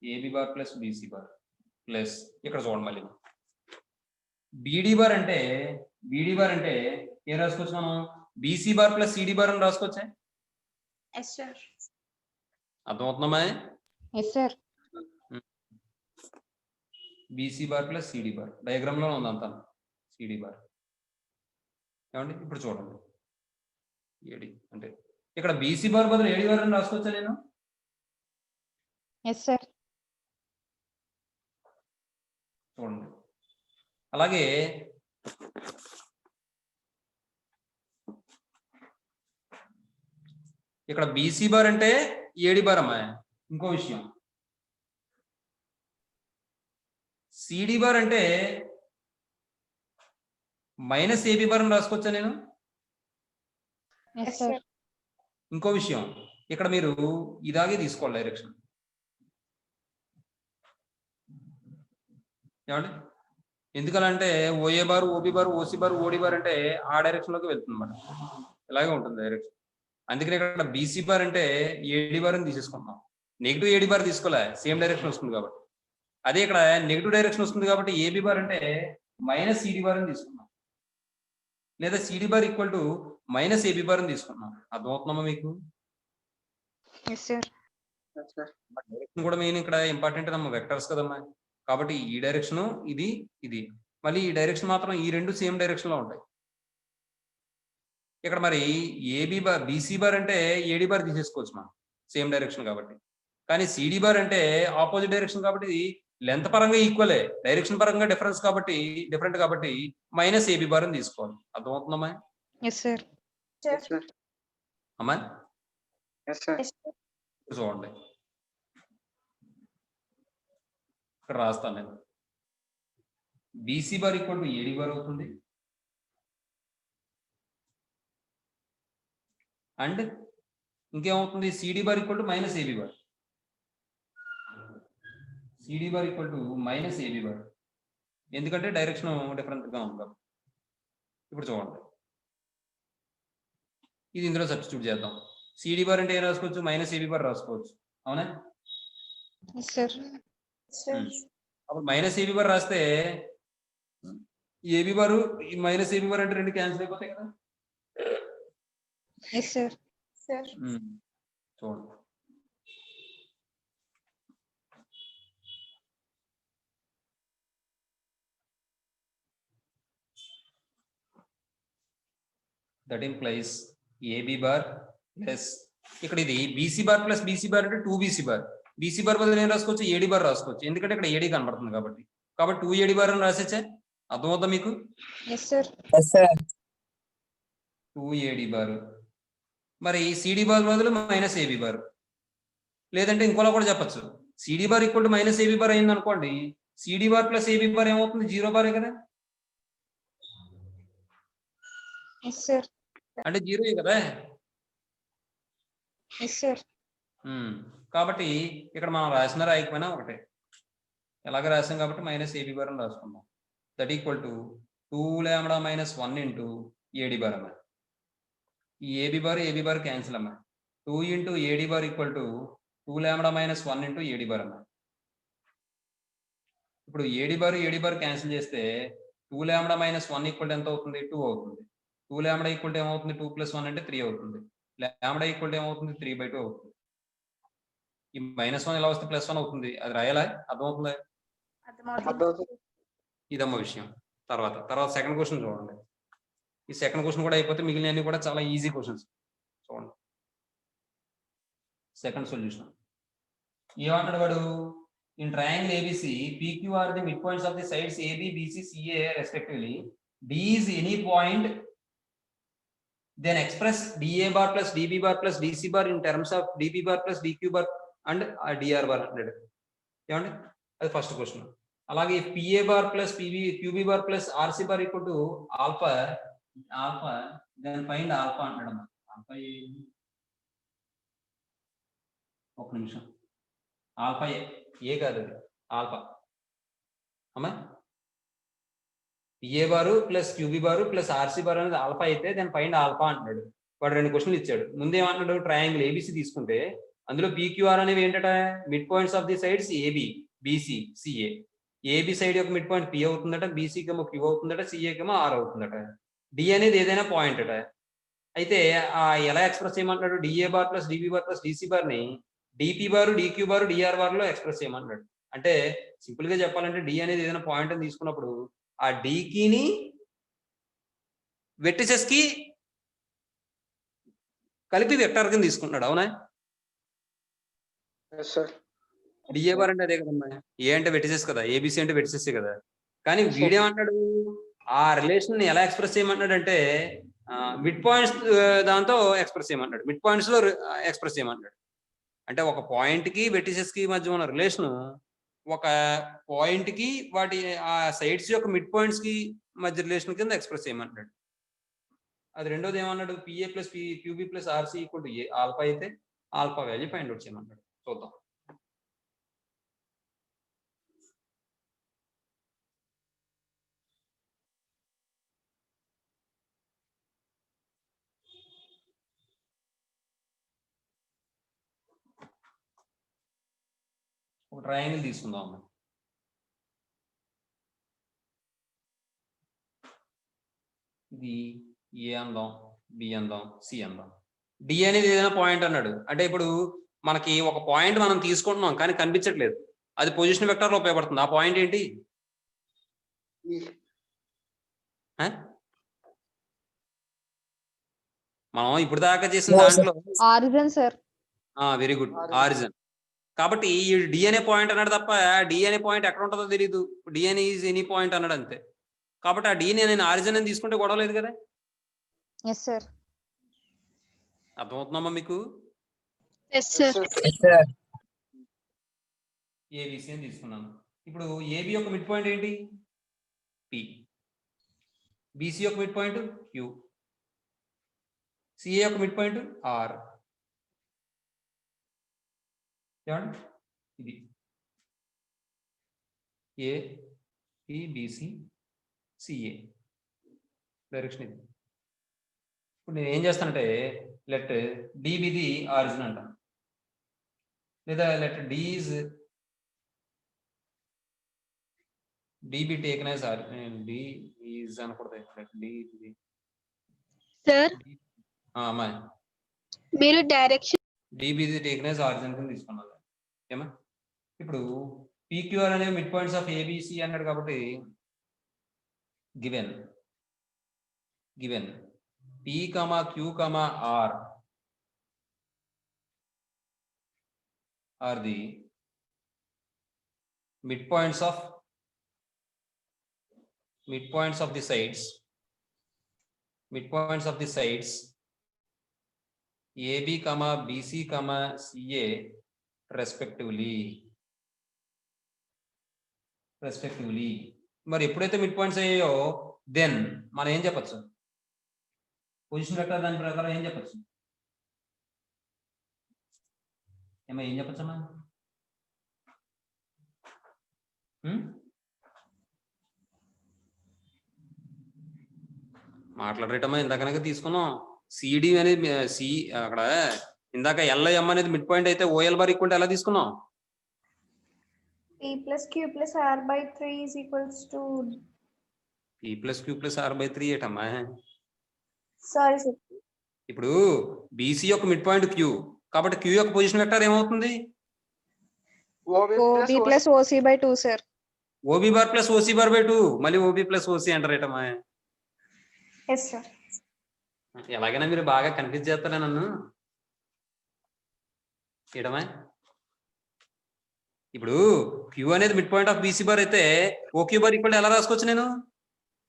AB bar plus BC bar plus ఇక్కడ చూడండి మళ్ళీ బీడీ బార్ అంటే ఏం రాసుకోవచ్చు మనం? BC bar plus CD bar అని రాసుకోవచ్చా? ఎస్ సార్ అర్థమవుతుందమ్మా? Yes sir BC bar plus CD bar diagram లో ఉంది అంతా. సిడి బార్ ఏమండి? ఇప్పుడు చూడండి, ఏడి అంటే ఇక్కడ బీసీ బార్ బదులు ఏడి బార్ అని రాసుకోవచ్చా నేను? ఎస్ సార్ చూడండి, అలాగే ఇక్కడ బీసీ బార్ అంటే ఏడి బార్ అమ్మా. ఇంకో విషయం, సిడి బార్ అంటే మైనస్ ఏబి బార్ అని రాసుకోవచ్చా నేను? ఎస్ సార్ ఇంకో విషయం, ఇక్కడ మీరు ఇలాగే తీసుకోవాలి డైరెక్షన్. ఏమండి? ఎందుకనంటే OA bar OB bar OC bar OD bar అంటే ఆ డైరెక్షన్ లోకి వెళ్తుంది అన్నమాట. ఇలాగే ఉంటుంది డైరెక్షన్. అందుకని ఇక్కడ బీసీ బార్ అంటే ఏడి బార్ అని తీసేసుకుంటాం. నెగిటివ్ ఏడి బార్ తీసుకోలే, సేమ్ డైరెక్షన్ వస్తుంది కాబట్టి. అదే ఇక్కడ నెగిటివ్ డైరెక్షన్ వస్తుంది కాబట్టి ఏబి బార్ అంటే మైనస్ సిడి బార్ అని తీసుకున్నాం, లేదా C D bar equal to minus AB bar అని తీసుకున్నాం. అర్థమవుతుందమ్మా మీకు? Yes sir Yes, sir. Direction కూడా మెయిన్ ఇక్కడ ఇంపార్టెంట్ అమ్మా, వెక్టర్స్ కదమ్మా. కాబట్టి ఈ డైరెక్షన్ ఇది ఇది మళ్ళీ ఈ డైరెక్షన్ మాత్రం ఈ రెండు సేమ్ డైరెక్షన్ లో ఉంటాయి. ఇక్కడ మరి ఏబి బార్ బీసీ బార్ అంటే ఏడి బార్ తీసేసుకోవచ్చు మనం సేమ్ డైరెక్షన్ కాబట్టి. కానీ సిడి బార్ అంటే ఆపోజిట్ డైరెక్షన్ కాబట్టి లెంత్ పరంగా ఈక్వలే, డైరెక్షన్ పరంగా డిఫరెంట్ కాబట్టి మైనస్ ఏబి బార్ అని తీసుకోవాలి. అర్థమవుతుందమ్మా? Yes sir. Yes, sir. అమ్మా Yes, sir. చూడండి, ఇక్కడ రాస్తాను నేను. BC bar equal to AD bar అవుతుంది అండ్ ఇంకేమవుతుంది CD bar equal to minus AB bar. CD bar equal to minus AB bar, ఎందుకంటే డైరెక్షన్ డిఫరెంట్ గా ఉంది. ఇప్పుడు చూడండి, ఇది ఇందులో సబ్స్టిట్యూట్ చేద్దాం. సిడి బార్ అంటే ఏం రాసుకోవచ్చు? మైనస్ ఏబి బార్ రాసుకోవచ్చు. అవునా? Yes sir. అప్పుడు మైనస్ ఏబి బార్ రాస్తే A B bar minus AB bar అంటే రెండు క్యాన్సిల్ అయిపోతాయి కదా. Yes sir. సార్ చూడండి, that implies A B bar plus ఇక్కడ ఇది B C bar plus BC bar అంటే 2BC బార్. బీసీ బార్ బదులు ఏం రాసుకోవచ్చు? ఏడి బార్ రాసుకోవచ్చు, ఎందుకంటే ఇక్కడ ఏడి కనబడుతుంది కాబట్టి. కాబట్టి 2 ఏడి బార్ అని రాసేచ్చా? అర్థమవుతా మీకు? Yes sir. 2 A D bar. మరి సిడి బార్ బదులు మైనస్ ఏబి బార్, లేదంటే ఇంకోలా కూడా చెప్పచ్చు. C D bar equal to minus AB bar అయింది అనుకోండి, C D bar plus A B bar ఏమవుతుంది? 0 బారే కదా, ఎస్ సార్. అంటే 0 కదా. Yes sir. కాబట్టి ఇక్కడ మనం రాసిన రాయకపోయినా ఒకటే, ఎలాగ రాసాం కాబట్టి మైనస్ ఏబి బార్ అని రాసుకుందాం. That equal to 2 lambda minus 1 into AD bar అమ్మా. ఈ ఏబి బార్ క్యాన్సిల్ అమ్మా. 2 into AD bar equal to 2 lambda minus 1 into AD bar అమ్మా. ఇప్పుడు ఏడి బార్ క్యాన్సిల్ చేస్తే 2 లాంబ్డా మైనస్ 1 ఈక్వల్ ఎంత అవుతుంది? 2 అవుతుంది. 2 లాంబ్డా ఈక్వల్ ఏమవుతుంది? 2 ప్లస్ 1 అంటే 3 అవుతుంది. లాంబ్డా ఈక్వల్ ఏమవుతుంది? 3/2 అవుతుంది. ఈ -1 ఎలా వస్తే +1 అవుతుంది, అది రాయాలా? అర్థమవుతుందా? ఇదమ్మ విషయం. తర్వాత సెకండ్ క్వశ్చన్ చూడండి. ఈ సెకండ్ క్వశ్చన్ కూడా అయిపోతే మిగిలిన అన్ని కూడా చాలా ఈజీ క్వశ్చన్స్. చూడండి, సెకండ్ సొల్యూషన్ ఏమంటాడు వాడు? In triangle A B C PQ are the mid points of the sides AB, BC, CA respectively. D is any point, then express DA bar plus DB bar plus DC bar in terms of DB bar plus DQ bar and DR bar అన్నాడు. ఏమండి? అది first question. అలాగే PA bar plus QB bar plus RC bar equal to alpha then find alpha అంటాడు. Alpha ఒక నిమిషం, alpha A కాదు, అది alpha అమ్మా. PA bar plus QB bar plus RC bar అనేది ఆల్ఫా అయితే దాని ఫైండ్ ఆల్ఫా అంటున్నాడు. వాడు 2 క్వశ్చన్లు ఇచ్చాడు. ముందేమంటున్నాడు? ట్రయాంగిల్ ఏబిసి తీసుకుంటే అందులో PQR అనేవి ఏంటట? Mid points of the sides AB, BC, CA. AB side యొక్క మిడ్ పాయింట్ P అవుతుందట, BCకి ఏమో Q అవుతుందట, CAకి ఏమో R అవుతుందట. D అనేది ఏదైనా పాయింట్ అట. అయితే ఎలా ఎక్స్ప్రెస్ చేయమంటాడు? DA bar plus DB bar plus DC bar ని DP bar, DQ bar, DR bar లో ఎక్స్ప్రెస్ చేయమంటాడు. అంటే సింపుల్ గా చెప్పాలంటే D అనేది ఏదైనా పాయింట్ అని తీసుకున్నప్పుడు ఆ డీకిని వెర్టిసెస్ కి కలిపి వెక్టర్ కింద తీసుకుంటున్నాడు. అవునా? డిఏ బార్ అంటే అదే కదమ్మా. ఏ అంటే వెర్టిసెస్ కదా, ఏబిసి అంటే వెర్టిసెస్ కదా. కానీ వీడేమంటాడు? ఆ రిలేషన్ ఎలా ఎక్స్ప్రెస్ చేయమంటాడు అంటే మిడ్ పాయింట్స్ దాంతో ఎక్స్ప్రెస్ చేయమంటాడు, మిడ్ పాయింట్స్ లో ఎక్స్ప్రెస్ చేయమంటాడు. అంటే ఒక పాయింట్ కి వెర్టిసెస్ కి మధ్య ఉన్న రిలేషన్ ఒక పాయింట్ కి వాటి ఆ సైడ్స్ యొక్క మిడ్ పాయింట్స్ కి మధ్య రిలేషన్ కింద ఎక్స్ప్రెస్ చేయమంటాడు. అది రెండోది ఏమన్నాడు? PA plus QB plus RC equal to alpha అయితే ఆల్ఫా వాల్యూ ఫైండ్ అవుట్ చేయమంటాడు. చూద్దాం. ఒక ట్రయాంగిల్ తీసుకుందాం అమ్మా. ఇది ఏ అందాం, బి అందాం, సి అందాం. డి అనేది ఏదైనా పాయింట్ అన్నాడు. అంటే ఇప్పుడు మనకి ఒక పాయింట్ మనం తీసుకుంటున్నాం కానీ కనిపించట్లేదు. అది పొజిషన్ వెక్టర్ లో ఉపయోగపడుతుంది. ఆ పాయింట్ ఏంటి? మనం ఇప్పుడు దాకా చేసిన దాంట్లో origin sir. Very good, origin. కాబట్టి ఈ డి అనే పాయింట్ అన్నాడు తప్ప డి అనే పాయింట్ ఎక్కడ ఉంటుందో తెలియదు. డి అని ఈజ్ ఎనీ పాయింట్ అన్నాడు అంతే. కాబట్టి ఆ డిని నేను ఆరిజిన్ అని తీసుకుంటే గొడవ లేదు కదా. Yes sir. అర్థమవుతుందమ్మా మీకు? Yes sir. ఏబిసి అని తీసుకున్నాను. ఇప్పుడు ఏబి యొక్క మిడ్ పాయింట్ ఏంటి? పి. బిసి యొక్క మిడ్ పాయింట్ క్యూ. సిఏ యొక్క మిడ్ పాయింట్ ఆర్. ఏమండి ఇది A P BC CA direction ఇది. ఇప్పుడు నేను ఏం చేస్తానంటే లెట్ డిబిది ఆరిజిన్ అంటాను, లేదా let D is DB taken as D is అనకూడదు. లెట్ డి సార్ అమ్మాయి మీరు డైరెక్షన్ డిబిది టేకన్ యాజ్ ఆరిజిన్ కింద తీసుకున్నాను. ఏమా ఇప్పుడు పీక్యూఆర్ అనేవి మిడ్ పాయింట్స్ ఆఫ్ ఏబిసి అన్నాడు కాబట్టి given P comma Q comma R are the mid points of the sides AB comma BC comma CA respectively. మరి ఎప్పుడైతే మిడ్ పాయింట్స్ అయ్యాయో దెన్ మనం ఏం చెప్పచ్చు? పొజిషన్ వెక్టర్ దాని ప్రకారం ఏం చెప్పచ్చు? ఏం చెప్పచ్చమ్మా? మాట్లాడరేటమ్మా. ఇందాక తీసుకున్నాం సిడి అనేది సి, అక్కడ ఇందాక ఎల్ఐఎం అనేది మిడ్ పాయింట్ అయితే ఓఎల్ బార్ ఈక్వల్ ఎలా తీసుకున్నాం? P plus Q plus R by 3 is equals to P plus Q plus R by 3 ఏటమ్మా? sorry sir. ఇప్పుడు BC యొక్క మిడ్ పాయింట్ Q, కాబట్టి Q యొక్క పొజిషన్ వెక్టర్ ఏమవుతుంది? OB plus OC by 2 sir. OB bar plus OC bar by 2. మళ్ళీ OB plus OC అంటారేటమ్మా? Yes sir. ఎలాగైనా మీరు బాగా confuse చేస్తారా నన్ను ఏటమ్మా? ఇప్పుడు Q అనేది mid point of BC bar అయితే OQ బార్ ఈక్వల్ ఎలా రాసుకోవచ్చు నేను?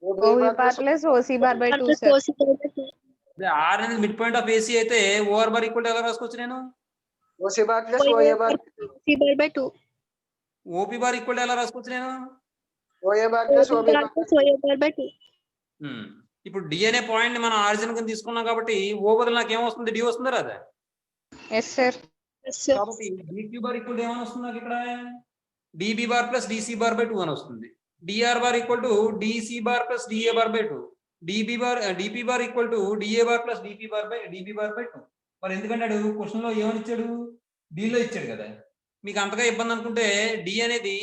OB bar plus OC bar by 2 sir. R అనేది మిడ్ పాయింట్ ఆఫ్ AC అయితే OR బార్ ఈక్వల్ ఎలా రాసుకోవచ్చు నేను? OC bar plus OA bar by 2. OP bar equal ఎలా రాసుకోవచ్చు నేను? OA bar plus OB bar by 2. ఇప్పుడు డి అనే పాయింట్ ని మనం ఆరిజిన్ కింద తీసుకున్నాం కాబట్టి ఓ బదులు నాకు ఏమొస్తుంది? డి వస్తుంది రాదా? Yes sir. కాబట్టి డిక్యూ బార్ ఈక్వల్ ఏమని వస్తుంది నాకు ఇక్కడ? DB bar plus DC bar by 2 అని వస్తుంది. DR bar equal to DC bar plus DA bar by 2. DP bar equal to DA bar plus DB bar by 2. మరి ఎందుకంటే question లో ఏమని ఇచ్చాడు? డిలో ఇచ్చాడు కదా. మీకు అంతగా ఇబ్బంది అనుకుంటే డి అనేది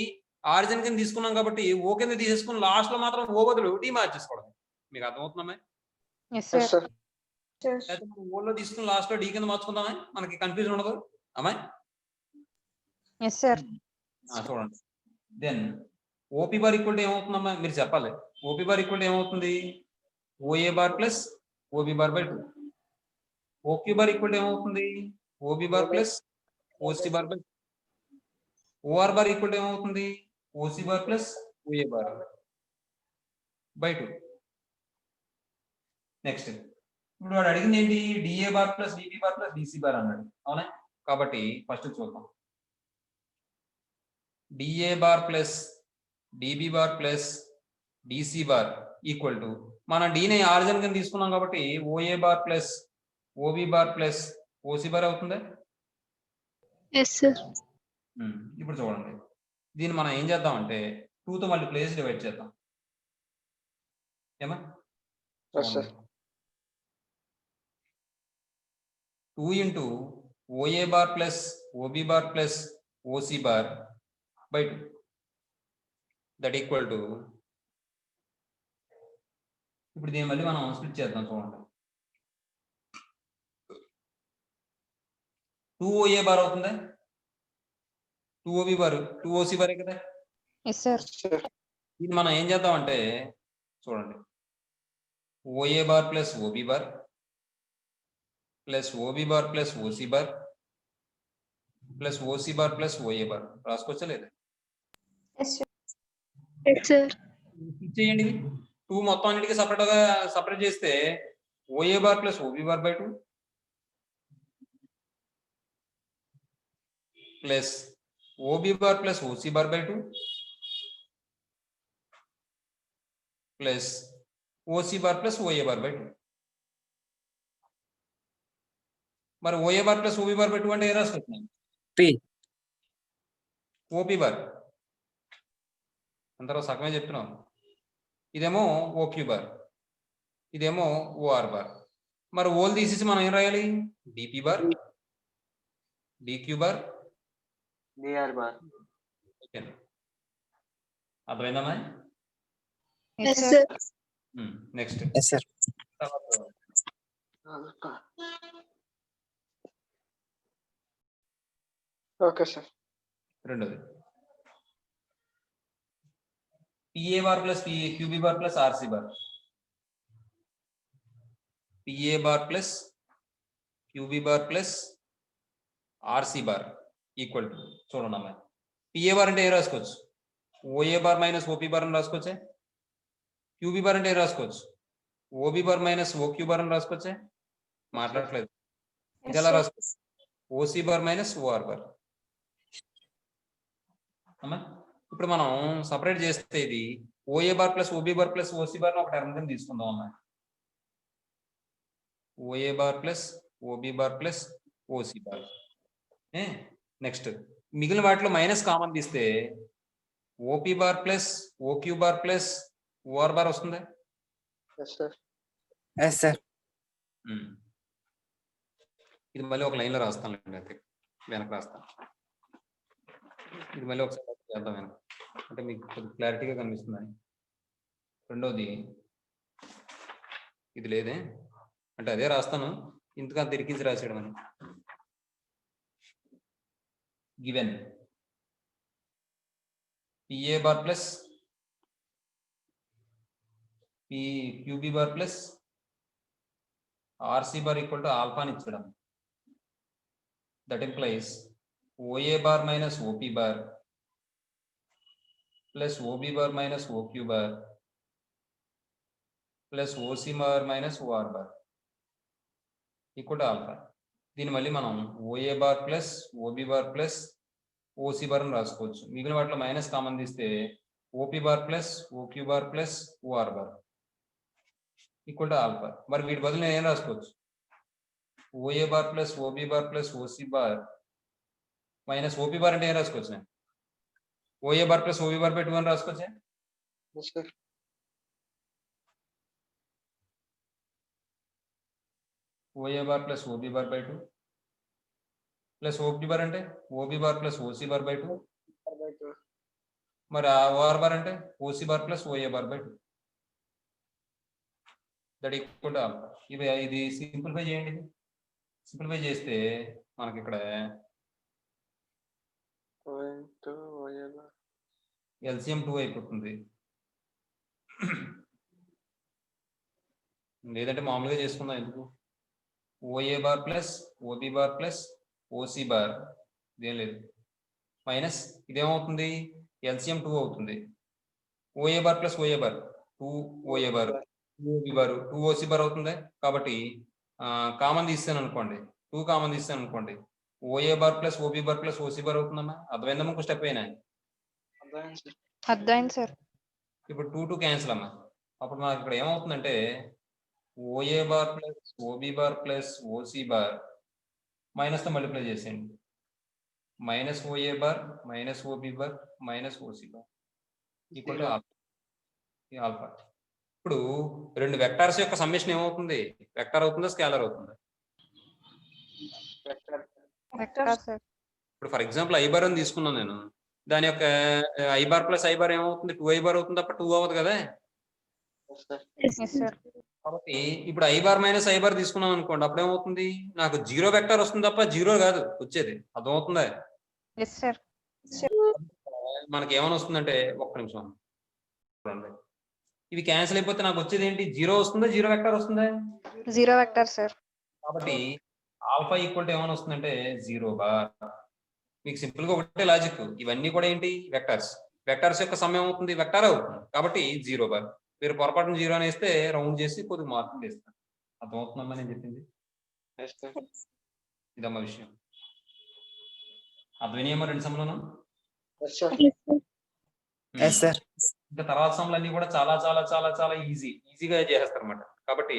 ఆరిజిన్ కింద తీసుకున్నాం కాబట్టి ఓ కింద తీసేసుకుని లాస్ట్ లో మాత్రం ఓ బదులు డి మార్చేసుకోవడం. మీకు అర్థమవుతుందమ్మా? Yes sir. ఓలో తీసుకుని లాస్ట్ లో డి కింద మార్చుకుందామా? మనకి కన్ఫ్యూజన్ ఉండదు అమ్మాయి? Yes sir. చూడండి. దెన్ ఓపీ బార్ ఈక్వల్ ఏమవుతుందమ్మా? మీరు చెప్పాలి. ఓపీ బార్ ఈక్వల్ ఏమవుతుంది? OA bar plus OB bar by 2. OQ bar equal ఏమవుతుంది? OB bar plus OC bar by 2. OR bar equal ఏమవుతుంది? OC bar plus OA bar by 2. Next ఇప్పుడు వాడు అడిగింది ఏంటి? DA bar plus DB bar plus DC bar అన్నాడు, అవునా? కాబట్టి first చూద్దాం. DA bar plus DB bar plus DC bar equal to మనం డిని ఆరిజిన్ కింద తీసుకున్నాం కాబట్టి OA bar plus OB bar plus OC bar అవుతుందా? Yes sir. ఇప్పుడు చూడండి, దీన్ని మనం ఏం చేద్దాం అంటే 2తో మల్టిప్లై చేసి డివైడ్ చేద్దాం. ఏమా? 2 into OA bar plus OB bar plus OC bar by 2. That equal to, ఇప్పుడు దీన్ని మళ్ళీ మనం స్ప్లిట్ చేద్దాం. చూడండి, 2 OA bar అవుతుందా? 2OB బార్ 2OC బారే కదా. Yes sir. ఇది మనం ఏం చేద్దామంటే చూడండి, OA bar plus OB bar plus OB bar plus OC bar plus OC bar plus OA bar రాసుకోవచ్చా లేదా? Yes sir. Yes, sir. చేయండి. ఇది 2 మొత్తం అన్నిటికీ సపరేట్ చేస్తే OA bar plus OB bar by 2 plus OB bar plus OC bar by 2 plus OC bar plus OA bar by 2. మరి OA bar plus OB bar by 2 అంటే ఏ రాసుకుంటున్నాను? P. OP bar అందరూ సగమే చెప్తున్నాం. ఇదేమో OQ బార్, ఇదేమో OR bar. మరి whole తీసేసి మనం ఏం రాయాలి? DP bar, DQ bar, DR bar. అర్థమైందమ్మా? Yes, sir. Next Yes, sir. Okay sir. రెండోది PA bar plus QB bar plus RC bar. PA bar plus QB bar plus RC bar equal to, చూడండి అమ్మాయి, PA bar అంటే ఏ రాసుకోవచ్చు? OA bar minus OP bar అని రాసుకోవచ్చే. QB bar అంటే ఏ రాసుకోవచ్చు? OB bar minus OQ bar అని రాసుకోవచ్చే. మాట్లాడట్లేదు. ఇది ఎలా రాసుకోవచ్చు? OC bar minus OR bar. అమ్మా ఇప్పుడు మనం సపరేట్ చేస్తే ఇది OA bar plus OB bar plus OC bar ఒక టర్మ్ కింద తీసుకుందాం అమ్మా. OA bar plus OB bar plus OC bar. Next మిగిలిన వాటిలో మైనస్ కామన్ తీస్తే OP bar plus OQ bar plus OR bar వస్తుంది. Yes sir. Yes, sir. ఇది మళ్ళీ ఒక లైన్ లో రాస్తాను, అయితే వెనక రాస్తాను. ఇది మళ్ళీ ఒకసారి చేద్దాం వెనక, అంటే మీకు కొద్దిగా క్లారిటీగా కనిపిస్తుంది. రెండోది ఇది లేదే, అంటే అదే రాస్తాను, ఇంతగా తిరిగించి రాసేయడం అని. Given PA bar plus QB bar plus RC bar equal to alpha అని ఇచ్చడం. That implies OA bar minus OP bar plus OB bar minus OQ bar plus OC bar minus OR bar equal to alpha. దీన్ని మళ్ళీ మనం OA bar plus OB bar plus OC bar అని రాసుకోవచ్చు. మిగిలిన వాటిలో minus common తీస్తే OP bar plus OQ bar plus OR bar equal to alpha. మరి వీటి బదులు నేను ఏం రాసుకోవచ్చు? OA bar plus OB bar plus OC bar minus OP bar అంటే ఏం రాసుకోవచ్చు? నేను OA bar plus OB bar by 2 అని రాసుకోవచ్చా? Yes sir. OA bar plus OB bar by 2 plus OB bar అంటే OB bar plus OC bar by 2. మరి ఆ OR bar అంటే OC bar plus OA bar by 2. That equal to alpha. ఇది simplify చేయండి. Simplify చేస్తే మనకి ఇక్కడ LCM 2 అయిపోతుంది. లేదంటే మామూలుగా చేసుకుందాం, ఎందుకు? OA bar plus OB bar plus OC bar, ఇదేం లేదు, మైనస్ ఇదేమవుతుంది? LCM 2 అవుతుంది. OA bar plus OA bar 2 OA bar 2 OB bar 2 OC bar అవుతుంది. కాబట్టి కామన్ తీస్తాను అనుకోండి, 2 కామన్ తీస్తాను అనుకోండి, OA bar plus OB bar plus OC bar అవుతుందమ్మా. అర్థమైందమ్మా? ఇంకో స్టెప్ అయినా అర్థమైంది సార్. ఇప్పుడు 2 2 క్యాన్సిల్ అమ్మా. అప్పుడు మనకి ఇక్కడ ఏమవుతుందంటే OA bar plus OB bar plus OC bar minus తో మల్టిప్లై చేసేయండి. Minus OA bar minus OB bar minus OC bar equal to alpha. ఇప్పుడు రెండు వెక్టార్స్ యొక్క సమ్మేషన్ ఏమవుతుంది? వెక్టార్ అవుతుందా, స్కేలర్ అవుతుందా? Vector sir. ఇప్పుడు ఫర్ ఎగ్జాంపుల్ ఐ బార్ అని తీసుకున్నాను నేను, దాని యొక్క i bar plus i bar ఏమవుతుంది? 2i బార్ అవుతుంది తప్ప 2 అవ్వదు కదా. Yes sir. కాబట్టి ఇప్పుడు i bar minus i bar తీసుకున్నాం అనుకోండి, అప్పుడు ఏమవుతుంది? నాకు 0 వెక్టార్ వస్తుంది తప్ప 0 కాదు వచ్చేది. అర్థమవుతుందా? Yes sir. మనకి ఏమైనా వస్తుందంటే ఒక్క నిమిషం చూడండి. ఇవి క్యాన్సిల్ అయిపోతే నాకు వచ్చేది ఏంటి? 0 వస్తుందా? 0 వెక్టర్ వస్తుందా? 0 వెక్టర్ సార్. కాబట్టి ఆల్ఫా ఈక్వల్ టు ఏమైనా వస్తుందంటే 0 బార్. మీకు సింపుల్ గా ఒకటే లాజిక్. ఇవన్నీ కూడా ఏంటి? వెక్టర్స్. వెక్టర్స్ యొక్క సమయం అవుతుంది వెక్టర్ అవుతుంది. కాబట్టి 0 బార్. మీరు పొరపాటున 0 అని వేస్తే రౌండ్ చేసి కొద్దిగా మార్కులు వేస్తారు. అర్థమవుతుందమ్మా నేను చెప్పింది? Yes, sir. ఇదమ్మా విషయం. అర్థమైనాయమ్మా 2 సమ్లోను? Yes, sir. Yes sir. ఇంకా తర్వాత సమ్లు అన్ని కూడా చాలా చాలా చాలా చాలా ఈజీగా చేసేస్తారు అన్నమాట. కాబట్టి